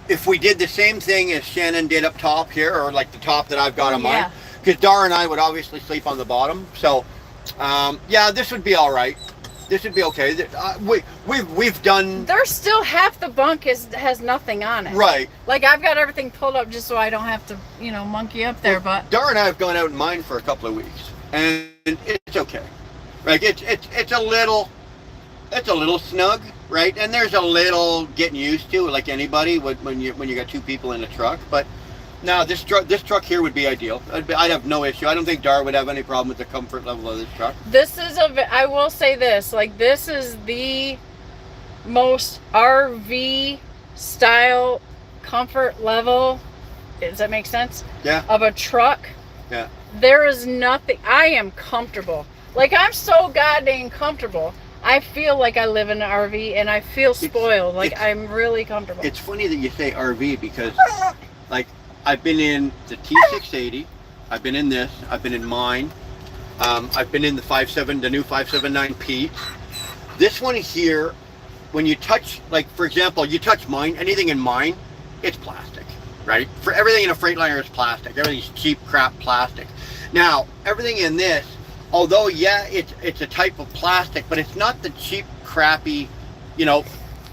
if we did the same thing as Shannon did up top here, or like the top that I've got on mine, because Dar and I would obviously sleep on the bottom. So, yeah, this would be all right. This would be okay. We've done. There's still half the bunk has nothing on it. Right. Like I've got everything pulled up just so I don't have to, monkey up there. But Dar and I have gone out in mine for a couple of weeks, and it's okay. Like it's a little snug, right? And there's a little getting used to, like anybody when you got two people in a truck. But no, this truck here would be ideal. I'd have no issue. I don't think Dar would have any problem with the comfort level of this truck. I will say this, like this is the most RV style comfort level. Does that make sense? Yeah. Of a truck. Yeah. There is nothing. I am comfortable. Like I'm so goddamn comfortable. I feel like I live in an RV and I feel spoiled. I'm really comfortable. It's funny that you say RV because, like, I've been in the T680, I've been in this, I've been in mine, I've been in the new 579P. This one here, when you touch, like for example, you touch mine, anything in mine, it's plastic, right? For everything in a Freightliner is plastic. Everything's cheap crap plastic. Now, everything in this, although yeah, it's a type of plastic, but it's not the cheap, crappy,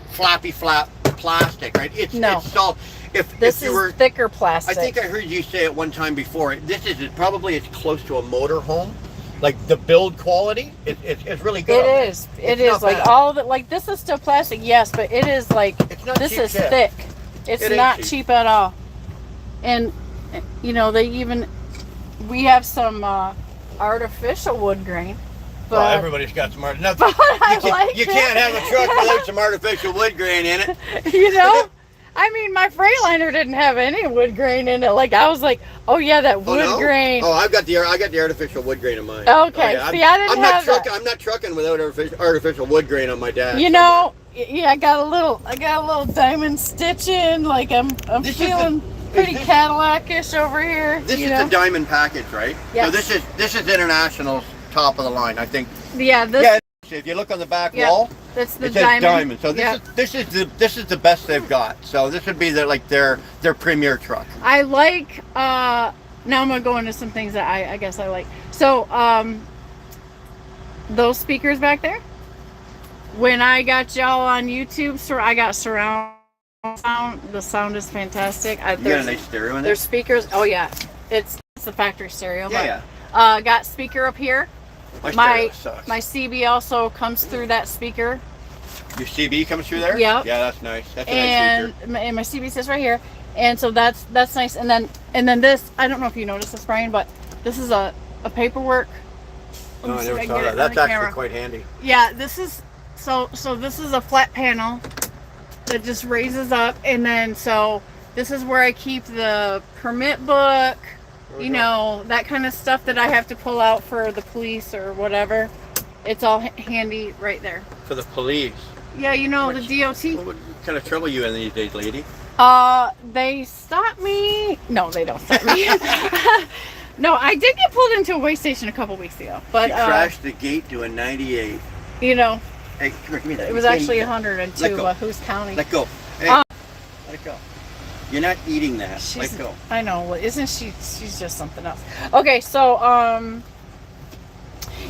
flappy flap plastic, right? It's solid. This is thicker plastic. I think I heard you say it one time before. This is probably as close to a motor home. Like the build quality, it's really good. It is. It is like bad. All of it. Like this is still plastic, yes, but it is like this is shit. Thick. It's not cheap at all. And we have some artificial wood grain. But well, everybody's got some artificial. You can't have a truck without some artificial wood grain in it. I mean, my Freightliner didn't have any wood grain in it. Like I was like, oh yeah, that wood grain. Oh, I got the artificial wood grain in mine. Okay, oh, yeah. See, I didn't have that. I'm not trucking without artificial wood grain on my dash. Yeah, I got a little diamond stitching. Like I'm feeling pretty Cadillac-ish over here. This is the diamond package, right? Yeah. So this is International's top of the line, I think. Yeah. If you look on the back wall, that's the diamond. So this is the best they've got. So this would be their premier truck. I like. Now I'm gonna go into some things that I guess I like. So those speakers back there. When I got y'all on YouTube, I got surround sound. The sound is fantastic. You got a nice stereo in there? There's speakers. Oh yeah, it's the factory stereo. Yeah. Got speaker up here. My CB also comes through that speaker. Your CB comes through there? Yeah. Yeah, that's nice. That's a nice speaker. And my CB sits right here, and so that's nice. And then this, I don't know if you noticed this, Brian, but this is a paperwork. Oh, I never saw that. That's actually quite handy. Yeah, this is so this is a flat panel that just raises up, and then so this is where I keep the permit book. That kind of stuff that I have to pull out for the police or whatever. It's all handy right there. For the police? Yeah, the DOT. What kind of trouble you in these days, lady? They stop me. No, they don't stop me. No, I did get pulled into a weigh station a couple weeks ago. But you crashed the gate to a 98. Hey, come here, give me that. It was actually 102. Who's counting? Let go. Hey, let it go. You're not eating that. Let go. I know. Isn't she? She's just something else. Okay, so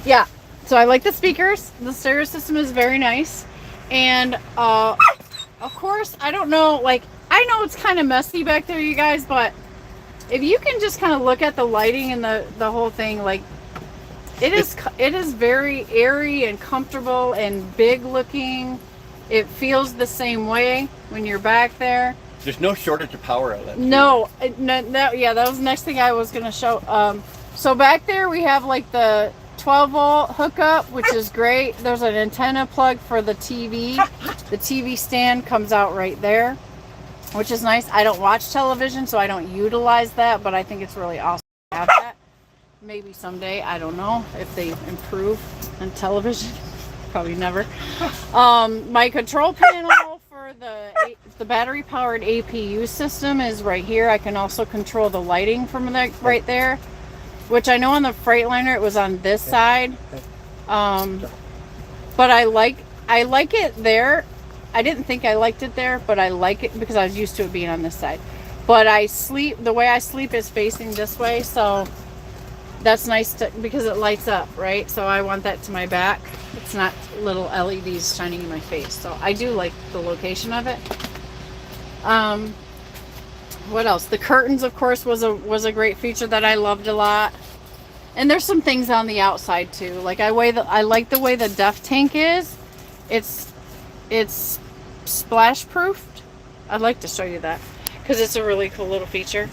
yeah. So I like the speakers. The stereo system is very nice, and of course, I don't know. Like I know it's kind of messy back there, you guys, but if you can just kind of look at the lighting and the whole thing, like it is very airy and comfortable and big looking. It feels the same way when you're back there. There's no shortage of power outlet. No, yeah, that was the next thing I was going to show. So back there we have like the 12 volt hookup, which is great. There's an antenna plug for the TV. The TV stand comes out right there, which is nice. I don't watch television, so I don't utilize that, but I think it's really awesome to have that. Maybe someday, I don't know, if they improve on television. probably never. My control panel for the battery powered APU system is right here. I can also control the lighting from that right there, which I know on the Freightliner it was on this side. But I like it there. I didn't think I liked it there, but I like it because I was used to it being on this side. But the way I sleep is facing this way, so that's nice because it lights up, right? So I want that to my back. It's not little LEDs shining in my face. So I do like the location of it. What else? The curtains, of course, was a great feature that I loved a lot. And there's some things on the outside too. Like I like the way the def tank is. It's splash proofed. I'd like to show you that because it's a really cool little feature.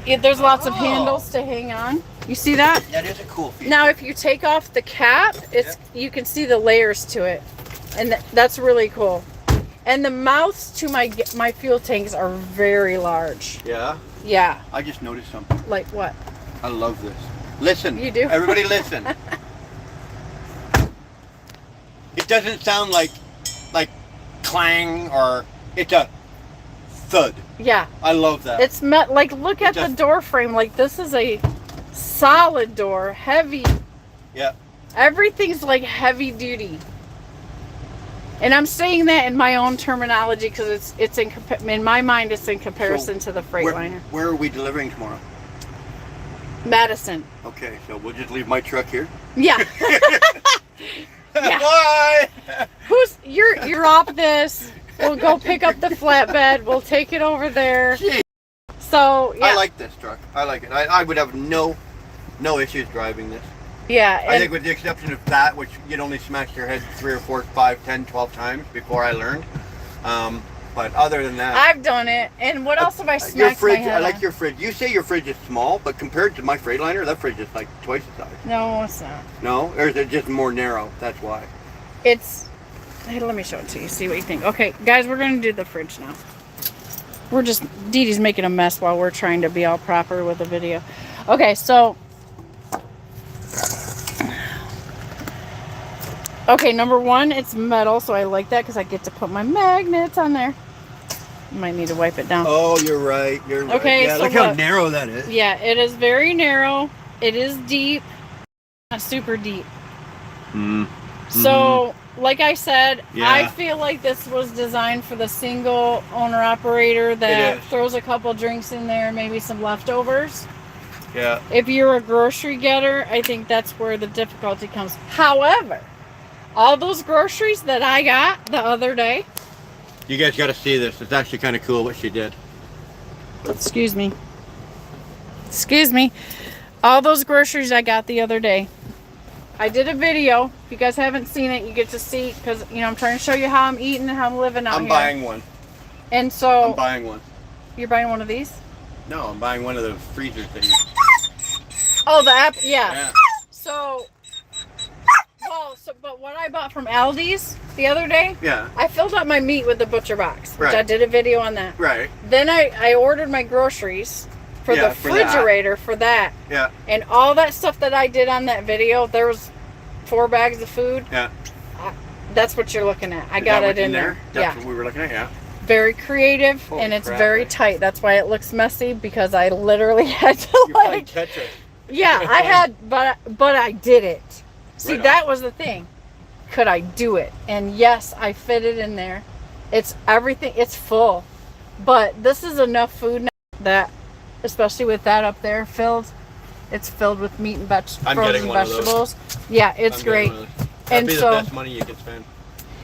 There's lots of handles to hang on. You see that? That is a cool feature. Now, if you take off the cap, you can see the layers to it, and that's really cool. And the mouths to my fuel tanks are very large. Yeah? Yeah. I just noticed something. Like what? I love this. Listen. You do? Everybody listen. It doesn't sound like clang or it's a thud. Yeah. I love that. It's like look at the door frame. Like this is a solid door, heavy. Yeah. Everything's like heavy duty. And I'm saying that in my own terminology because it's in my mind it's in comparison to the Freightliner. Where are we delivering tomorrow? Madison. Okay, so we'll just leave my truck here. Yeah. Yeah. Bye. You're off this. We'll go pick up the flatbed. We'll take it over there. Jeez. So yeah. I like this truck. I like it. I would have no issues driving this. Yeah. I think with the exception of that, which you'd only smash your head 3 or 4, 5, 10, 12 times before I learned. But other than that, I've done it. And what else have I smacked your fridge, my head I like on? your fridge. You say your fridge is small, but compared to my Freightliner, that fridge is like twice the size. No, it's not. No? Or is it just more narrow? That's why. Hey, let me show it to you. See what you think. Okay, guys, we're going to do the fridge now. Dee Dee's making a mess while we're trying to be all proper with the video. Okay, so. Okay, number one, it's metal, so I like that because I get to put my magnets on there. Might need to wipe it down. Oh, you're right. You're right. Okay, Yeah, so look how narrow that is. Yeah, it is very narrow. It is deep. Not super deep. So, like I said, I feel like this was designed for the single owner operator that throws a couple drinks in there, maybe some leftovers. Yeah. If you're a grocery getter, I think that's where the difficulty comes. However, all those groceries that I got the other day. You guys got to see this. It's actually kind of cool what she did. Excuse me. All those groceries I got the other day. I did a video. If you guys haven't seen it, you get to see because I'm trying to show you how I'm eating and how I'm living out here. I'm buying one. And so I'm buying one. You're buying one of these? No, I'm buying one of the freezers that you. Oh, the app. Yeah. So. But what I bought from Aldi's the other day, I filled up my meat with the butcher box, which I did a video on that. Right. Then I ordered my groceries for the refrigerator for that. Yeah. And all that stuff that I did on that video, there was 4 bags of food. Yeah. That's what you're looking at. I got it in there. That's what we were looking at, yeah. Very creative, and it's very tight. That's why it looks messy, because I literally had to you probably catch it. Yeah, I had, but I did it. See, that was the thing. Could I do it? And yes, I fit it in there. It's everything. It's full. But this is enough food now that, especially with that up there filled, it's filled with meat and frozen vegetables. Yeah, it's great. That'd be the best money you could spend.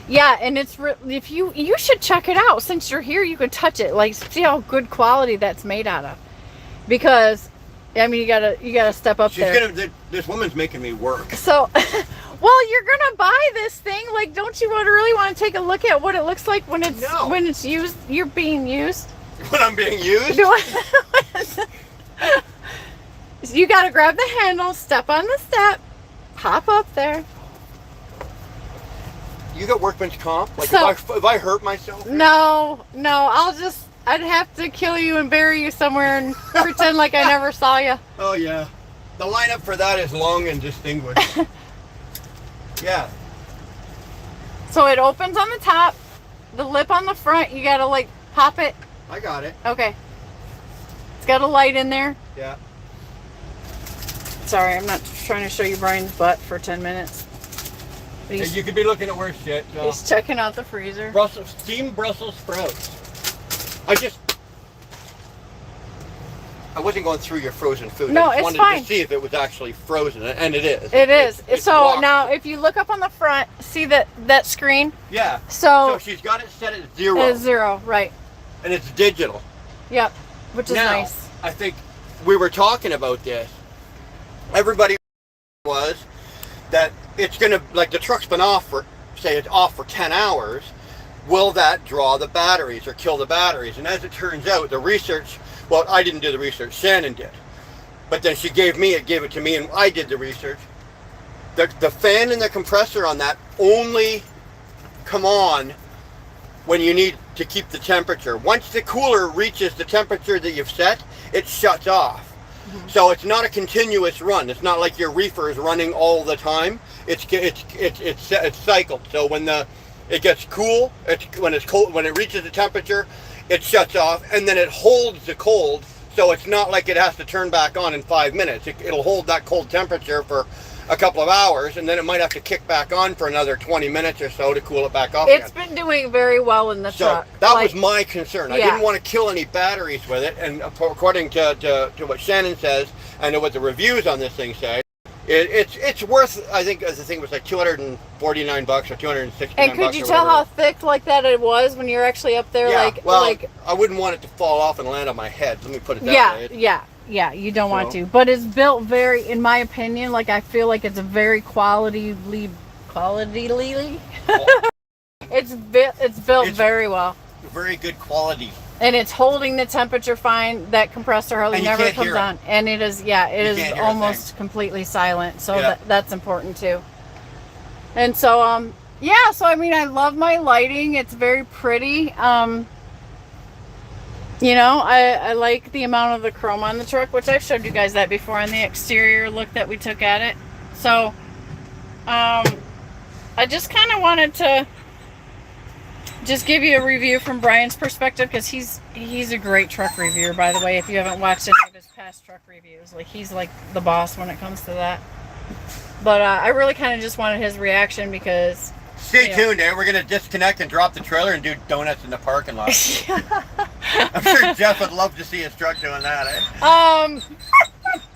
Yeah, and it's if you should check it out. Since you're here, you can touch it. Like, see how good quality that's made out of. Because I mean, you gotta step up there. This woman's making me work. So, well, you're gonna buy this thing. Like, don't you really want to take a look at what it looks like when it's used? You're being used. When I'm being used? You gotta grab the handle, step on the step, hop up there. You got workman's comp? Like, if I hurt myself? No. I'd have to kill you and bury you somewhere and pretend like I never saw you. Oh, yeah. The lineup for that is long and distinguished. Yeah. So it opens on the top, the lip on the front, you gotta like pop it. I got it. Okay. It's got a light in there. Yeah. Sorry, I'm not trying to show you Brian's butt for 10 minutes. Hey, you could be looking at worse shit. So. He's checking out the freezer. Steamed Brussels sprouts. I wasn't going through your frozen food. No, I just it's wanted fine. to see if it was actually frozen, and it is. It is. It's so locked. now, if you look up on the front, see that screen? Yeah. So she's got it set at 0. It's 0, right? And it's digital. Yep. Which is now, nice. I think we were talking about this. Everybody was that it's gonna, like, the truck's been off for, say it's off for 10 hours. Will that draw the batteries or kill the batteries? And as it turns out, the research. Well, I didn't do the research. Shannon did. But then she gave it to me, and I did the research. The fan and the compressor on that only come on when you need to keep the temperature. Once the cooler reaches the temperature that you've set, it shuts off. Mm-hmm. So it's not a continuous run. It's not like your reefer is running all the time. It's cycled. So when it gets cool, when it's cold, when it reaches the temperature, it shuts off, and then it holds the cold, so it's not like it has to turn back on in 5 minutes. It'll hold that cold temperature for a couple of hours, and then it might have to kick back on for another 20 minutes or so to cool it back off It's again. been doing very well in the truck. That was my concern. I Yeah. didn't want to kill any batteries with it, and according to what Shannon says, and to what the reviews on this thing say, it's worth, I think it was like $249 or $269. And could you tell how thick like that it was when you're actually up there? Yeah, I wouldn't want it to fall off and land on my head. Let me put it that way. Yeah, you don't want to. But it's built very, in my opinion, like I feel like it's a very quality. It's built very well. Very good quality. And it's holding the temperature fine. That compressor hardly never comes on. And it is, almost completely silent. So that's important too. And so, so I mean, I love my lighting. It's very pretty. I like the amount of the chrome on the truck, which I've showed you guys that before on the exterior look that we took at it. So, I just kind of wanted to just give you a review from Brian's perspective, because he's a great truck reviewer, by the way. If you haven't watched any of his past truck reviews, like he's like the boss when it comes to that. But I really kind of just wanted his reaction, because stay tuned, We're gonna disconnect and drop the trailer and do donuts in the parking lot. I'm sure Jeff would love to see his truck doing that.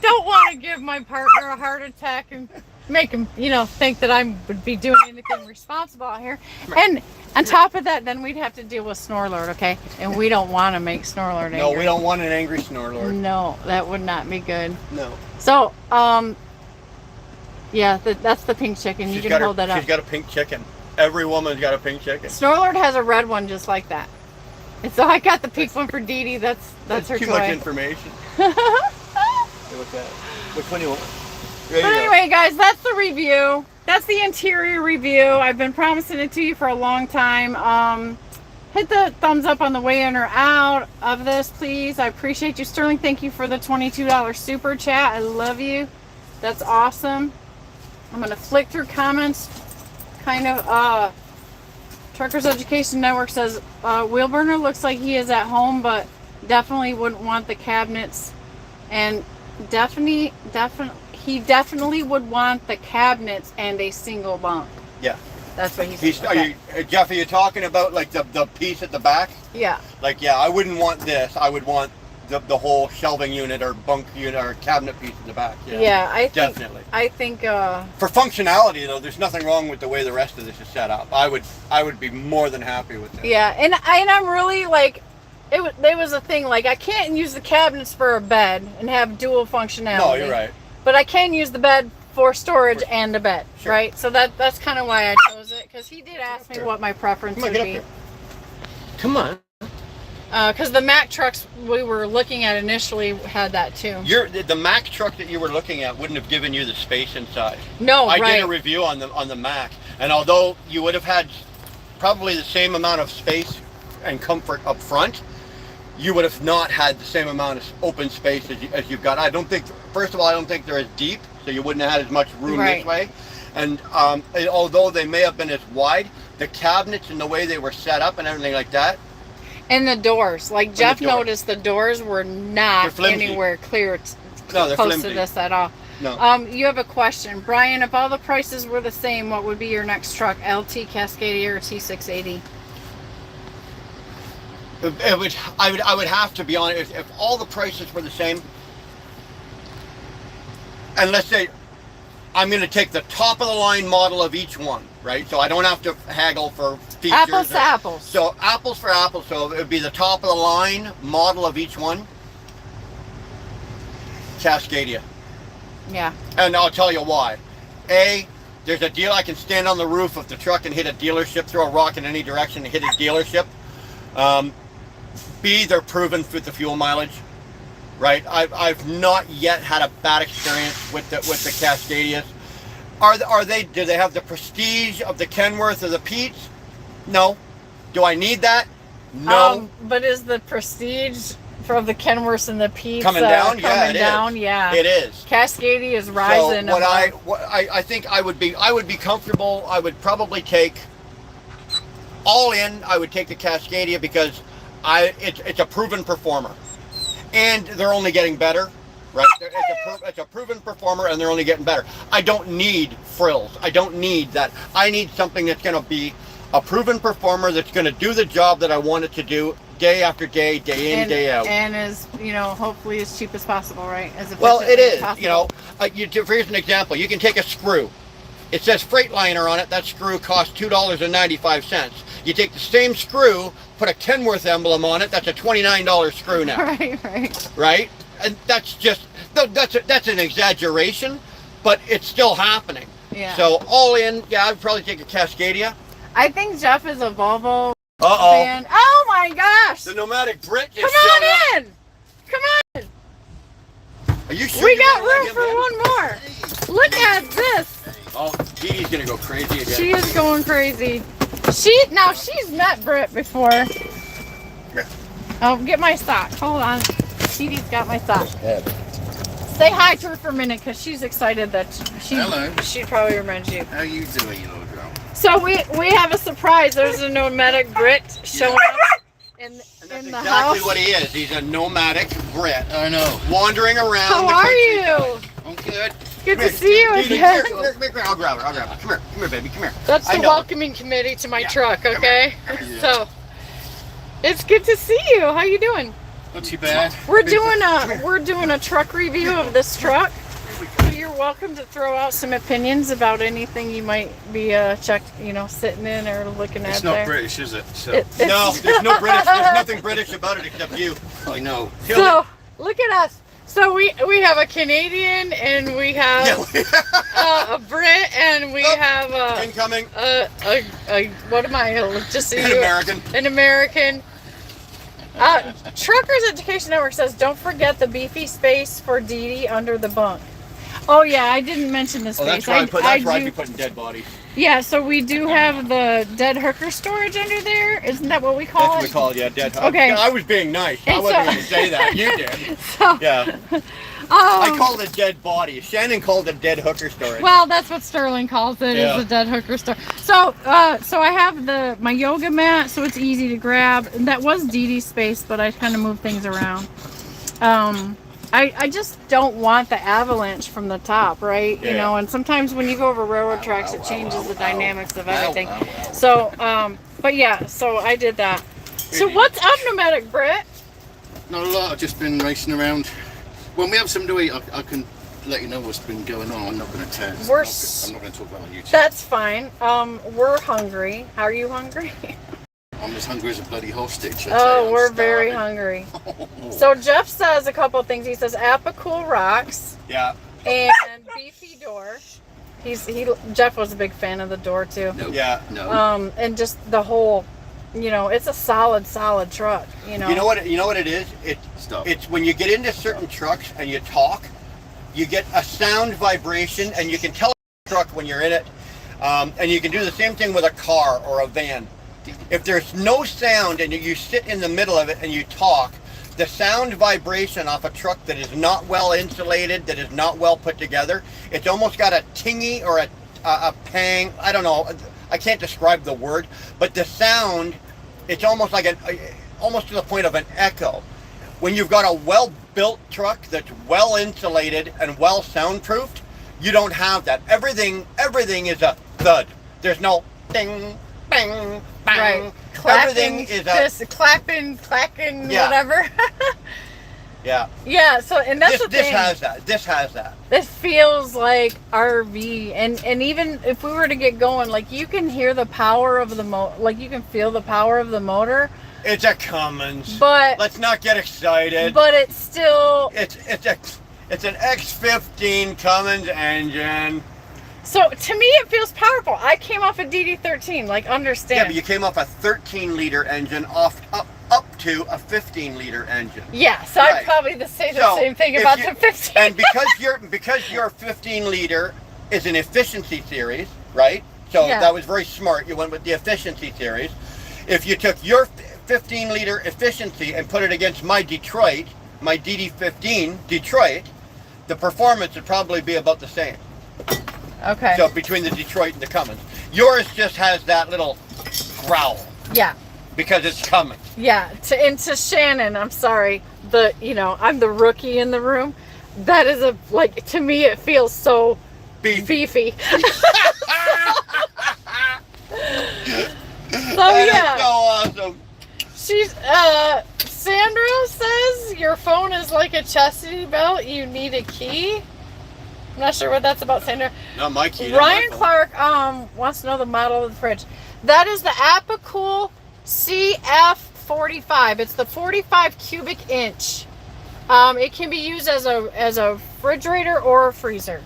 Don't want to give my partner a heart attack and make him, think that I would be doing anything responsible out here. And on top of that, then we'd have to deal with Snorlord, okay? And we don't want to make Snorlord angry. No, we don't want an angry Snorlord. No, that would not be good. No. So, that's the pink chicken. You can hold that up. She's got a pink chicken. Every woman's got a pink chicken. Snorlord has a red one just like that. And so I got the pink one for Dee Dee. That's her too toy. much information. Look at that. Which one do you want? But anyway, guys, that's the review. That's the interior review. I've been promising it to you for a long time. Hit the thumbs up on the way in or out of this, please. I appreciate you. Sterling, thank you for the $22 super chat. I love you. That's awesome. I'm going to flick through comments. Truckers Education Network says, Wheelburner looks like he is at home, but definitely wouldn't want the cabinets. And he definitely would want the cabinets and a single bunk. Yeah. That's what he said. Jeff, are you talking about like the piece at the back? Yeah. Like, I wouldn't want this. I would want the whole shelving unit or bunk unit or cabinet piece in the back. I think for functionality though, there's nothing wrong with the way the rest of this is set up. I would be more than happy with it. Yeah, and I'm really like, there was a thing like I can't use the cabinets for a bed and have dual functionality. No, you're right. But I can use the bed for storage and a bed, sure. Right? So that's kind of why I chose it, because he did ask me what my preference would be. Come on. Because the Mack trucks we were looking at initially had that too. The Mack truck that you were looking at wouldn't have given you the space inside. No, I did a review on the Mack, and although you would have had probably the same amount of space and comfort up front, you would have not had the same amount of open space as you've got. First of all, I don't think they're as deep, so you wouldn't have had as much room this way. And although they may have been as wide, the cabinets and the way they were set up and everything like that. And the doors, like Jeff noticed, the doors were not anywhere clear close flimsy. to this at all. No. You have a question, Brian. If all the prices were the same, what would be your next truck? LT Cascadia or T680? I would have to be honest. If all the prices were the same, and let's say I'm going to take the top of the line model of each one, right? So I don't have to haggle for features. Apples to apples. So apples for apples. So it would be the top of the line model of each one. Cascadia. Yeah. And I'll tell you why. A, there's a deal I can stand on the roof of the truck and hit a dealership, throw a rock in any direction and hit a dealership. B, they're proven with the fuel mileage, right? I've not yet had a bad experience with the Cascadias. Do they have the prestige of the Kenworth or the Pete's? No. Do I need that? No. But is the prestige from the Kenworth and the Pete's coming down? Yeah, it is. Cascadia is rising. So I think I would be comfortable. I would probably take all in. I would take the Cascadia because it's a proven performer, and they're only getting better, right? It's a proven performer, and they're only getting better. I don't need frills. I don't need that. I need something that's going to be a proven performer that's going to do the job that I want it to do day after day, day in, day out. And as, hopefully as cheap as possible, right? Well, it is. Here's an example. You can take a screw. It says Freightliner on it. That screw costs $2.95. You take the same screw, put a Kenworth emblem on it. That's a $29 screw now. Right? And that's an exaggeration, but it's still happening. Yeah. So all in, I'd probably take a Cascadia. I think Jeff is a Volvo fan. Oh my gosh! The Nomadic Brit just Come on in! Come on! Are you sure? We got room for one more. Look at this. Oh, Dee Dee's gonna go crazy again. She is going crazy. She's met Britt before. Oh, get my sock. Hold on. Dee Dee's got my sock. Say hi to her for a minute because she's excited that she probably remembers you. How you doing, you little girl? So we have a surprise. There's a nomadic Brit showing up in the exactly house. What he is. He's a nomadic Brit. I know. Wandering around. How the are country. you? I'm good. Good to see you again. Come here. I'll grab her. Come here, baby. Come here. That's the welcoming committee to my truck. Okay. So it's good to see you. How you doing? Not too bad. We're doing a truck review of this truck. You're welcome to throw out some opinions about anything you might be sitting in or looking at. It's not British, is it? So. No, there's no British. There's nothing British about it except you. I know. So look at us. So we have a Canadian and we have a Brit and we have incoming. What am I? Just An American. An American. Truckers Education Network says, don't forget the beefy space for Dee Dee under the bunk. Oh yeah, I didn't mention this space. That's where I'd be putting dead bodies. Yeah, so we do have the dead hooker storage under there. Isn't that what we call it? That's what we call it, yeah, dead hooker. Okay. I was being nice. I wasn't going to say that. You did. So, yeah. I called it dead body. Shannon called it dead hooker storage. Well, that's what Sterling calls it, is a dead hooker storage. So, so I have my yoga mat, so it's easy to grab. That was Dee Dee's space, but I kind of moved things around. I just don't want the avalanche from the top, right? Yeah. And sometimes when you go over railroad tracks, it changes the dynamics of everything. So, but yeah, so I did that. So what's up, Nomadic Brit? Not a lot. I've just been racing around. When we have something to eat, I can let you know what's been going on. I'm not going to tell. I'm not going to talk about it on YouTube. That's fine. We're hungry. How are you hungry? I'm as hungry as a bloody hostage. We're very hungry. So Jeff says a couple of things. He says Apicool rocks. Yeah. And beefy door. Jeff was a big fan of the door too. No. Yeah. No. And just the whole, it's a solid truck. You know what it is? It's when you get into certain trucks and you talk, you get a sound vibration, and you can tell a truck when you're in it. And you can do the same thing with a car or a van. If there's no sound and you sit in the middle of it and you talk, the sound vibration off a truck that is not well insulated, that is not well put together, it's almost got a tingy or a pang. I don't know. I can't describe the word, but the sound, it's almost like almost to the point of an echo. When you've got a well-built truck that's well insulated and well soundproofed, you don't have that. Everything is a thud. There's no ding, bang, bang. Right. Clapping, Everything is just clapping, clacking, whatever. Yeah. Yeah, so, and that's the thing. This has that. This feels like RV, and even if we were to get going, like, you can hear the power of the like, you can feel the power of the motor. It's a Cummins. But let's not get excited. But it's still... It's an X15 Cummins engine. So, to me, it feels powerful. I came off a DD13, like, understand. Yeah, but you came off a 13-liter engine up to a 15-liter engine. Yeah, so right. I'd probably say the same thing about the 15. And because your 15-liter is an efficiency series, right? So that was very smart. You went with the efficiency series. If you took your 15-liter efficiency and put it against my Detroit, my DD15 Detroit, the performance would probably be about the same. Okay. So between the Detroit and the Cummins. Yours just has that little growl. Yeah. Because it's Cummins. Yeah. To Shannon, I'm sorry. I'm the rookie in the room. That is to me it feels so beefy. That is so awesome. She's Sandra says your phone is like a chastity belt. You need a key. I'm not sure what that's about, Sandra. Not my key. Ryan Clark wants to know the model of the fridge. That is the Apicool CF45. It's the 45 cubic inch. It can be used as a refrigerator or a freezer.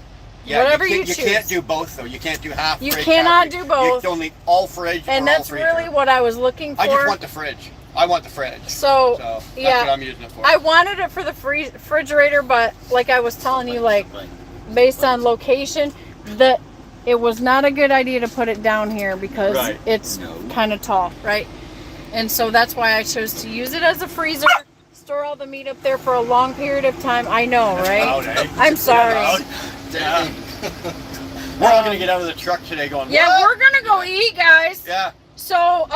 Yeah, whatever you choose. You can't do both, though. You can't do half fridge. You cannot do both. You only all fridge and that's really what I was looking for. I just want the fridge. I want the fridge. So that's what I'm using it for. I wanted it for the refrigerator, but like I was telling you, like based on location, that it was not a good idea to put it down here because it's kind of tall, right? And so that's why I chose to use it as a freezer. Store all the meat up there for a long period of time. I know, right? Loud, eh? I'm sorry. Yeah. We're all gonna get out of the truck today going, yeah, what? we're gonna go eat, guys. Yeah. So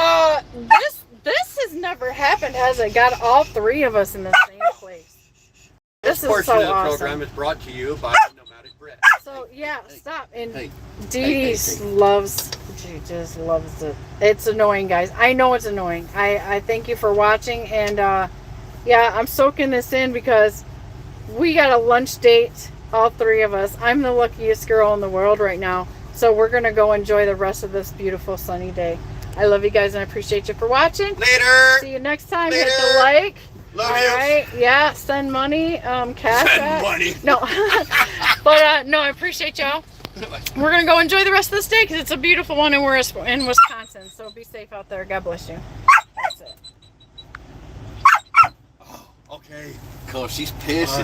this has never happened, has it? Got all three of us in the same place. This is portion so of the awesome. program is brought to you by Nomadic Bread. So yeah, stop. And Dee just loves it. It's annoying, guys. I know it's annoying. I thank you for watching, and yeah, I'm soaking this in because we got a lunch date, all three of us. I'm the luckiest girl in the world right now. So we're going to go enjoy the rest of this beautiful sunny day. I love you guys and I appreciate you for watching. Later. See you next time. Later. Hit the like. Love all you. right. Yeah. Send money. Cash. Send money. No. But no, I appreciate y'all. We're going to go enjoy the rest of this day because it's a beautiful one and we're in Wisconsin. So be safe out there. God bless you. That's it. Okay. Gosh, she's piercing.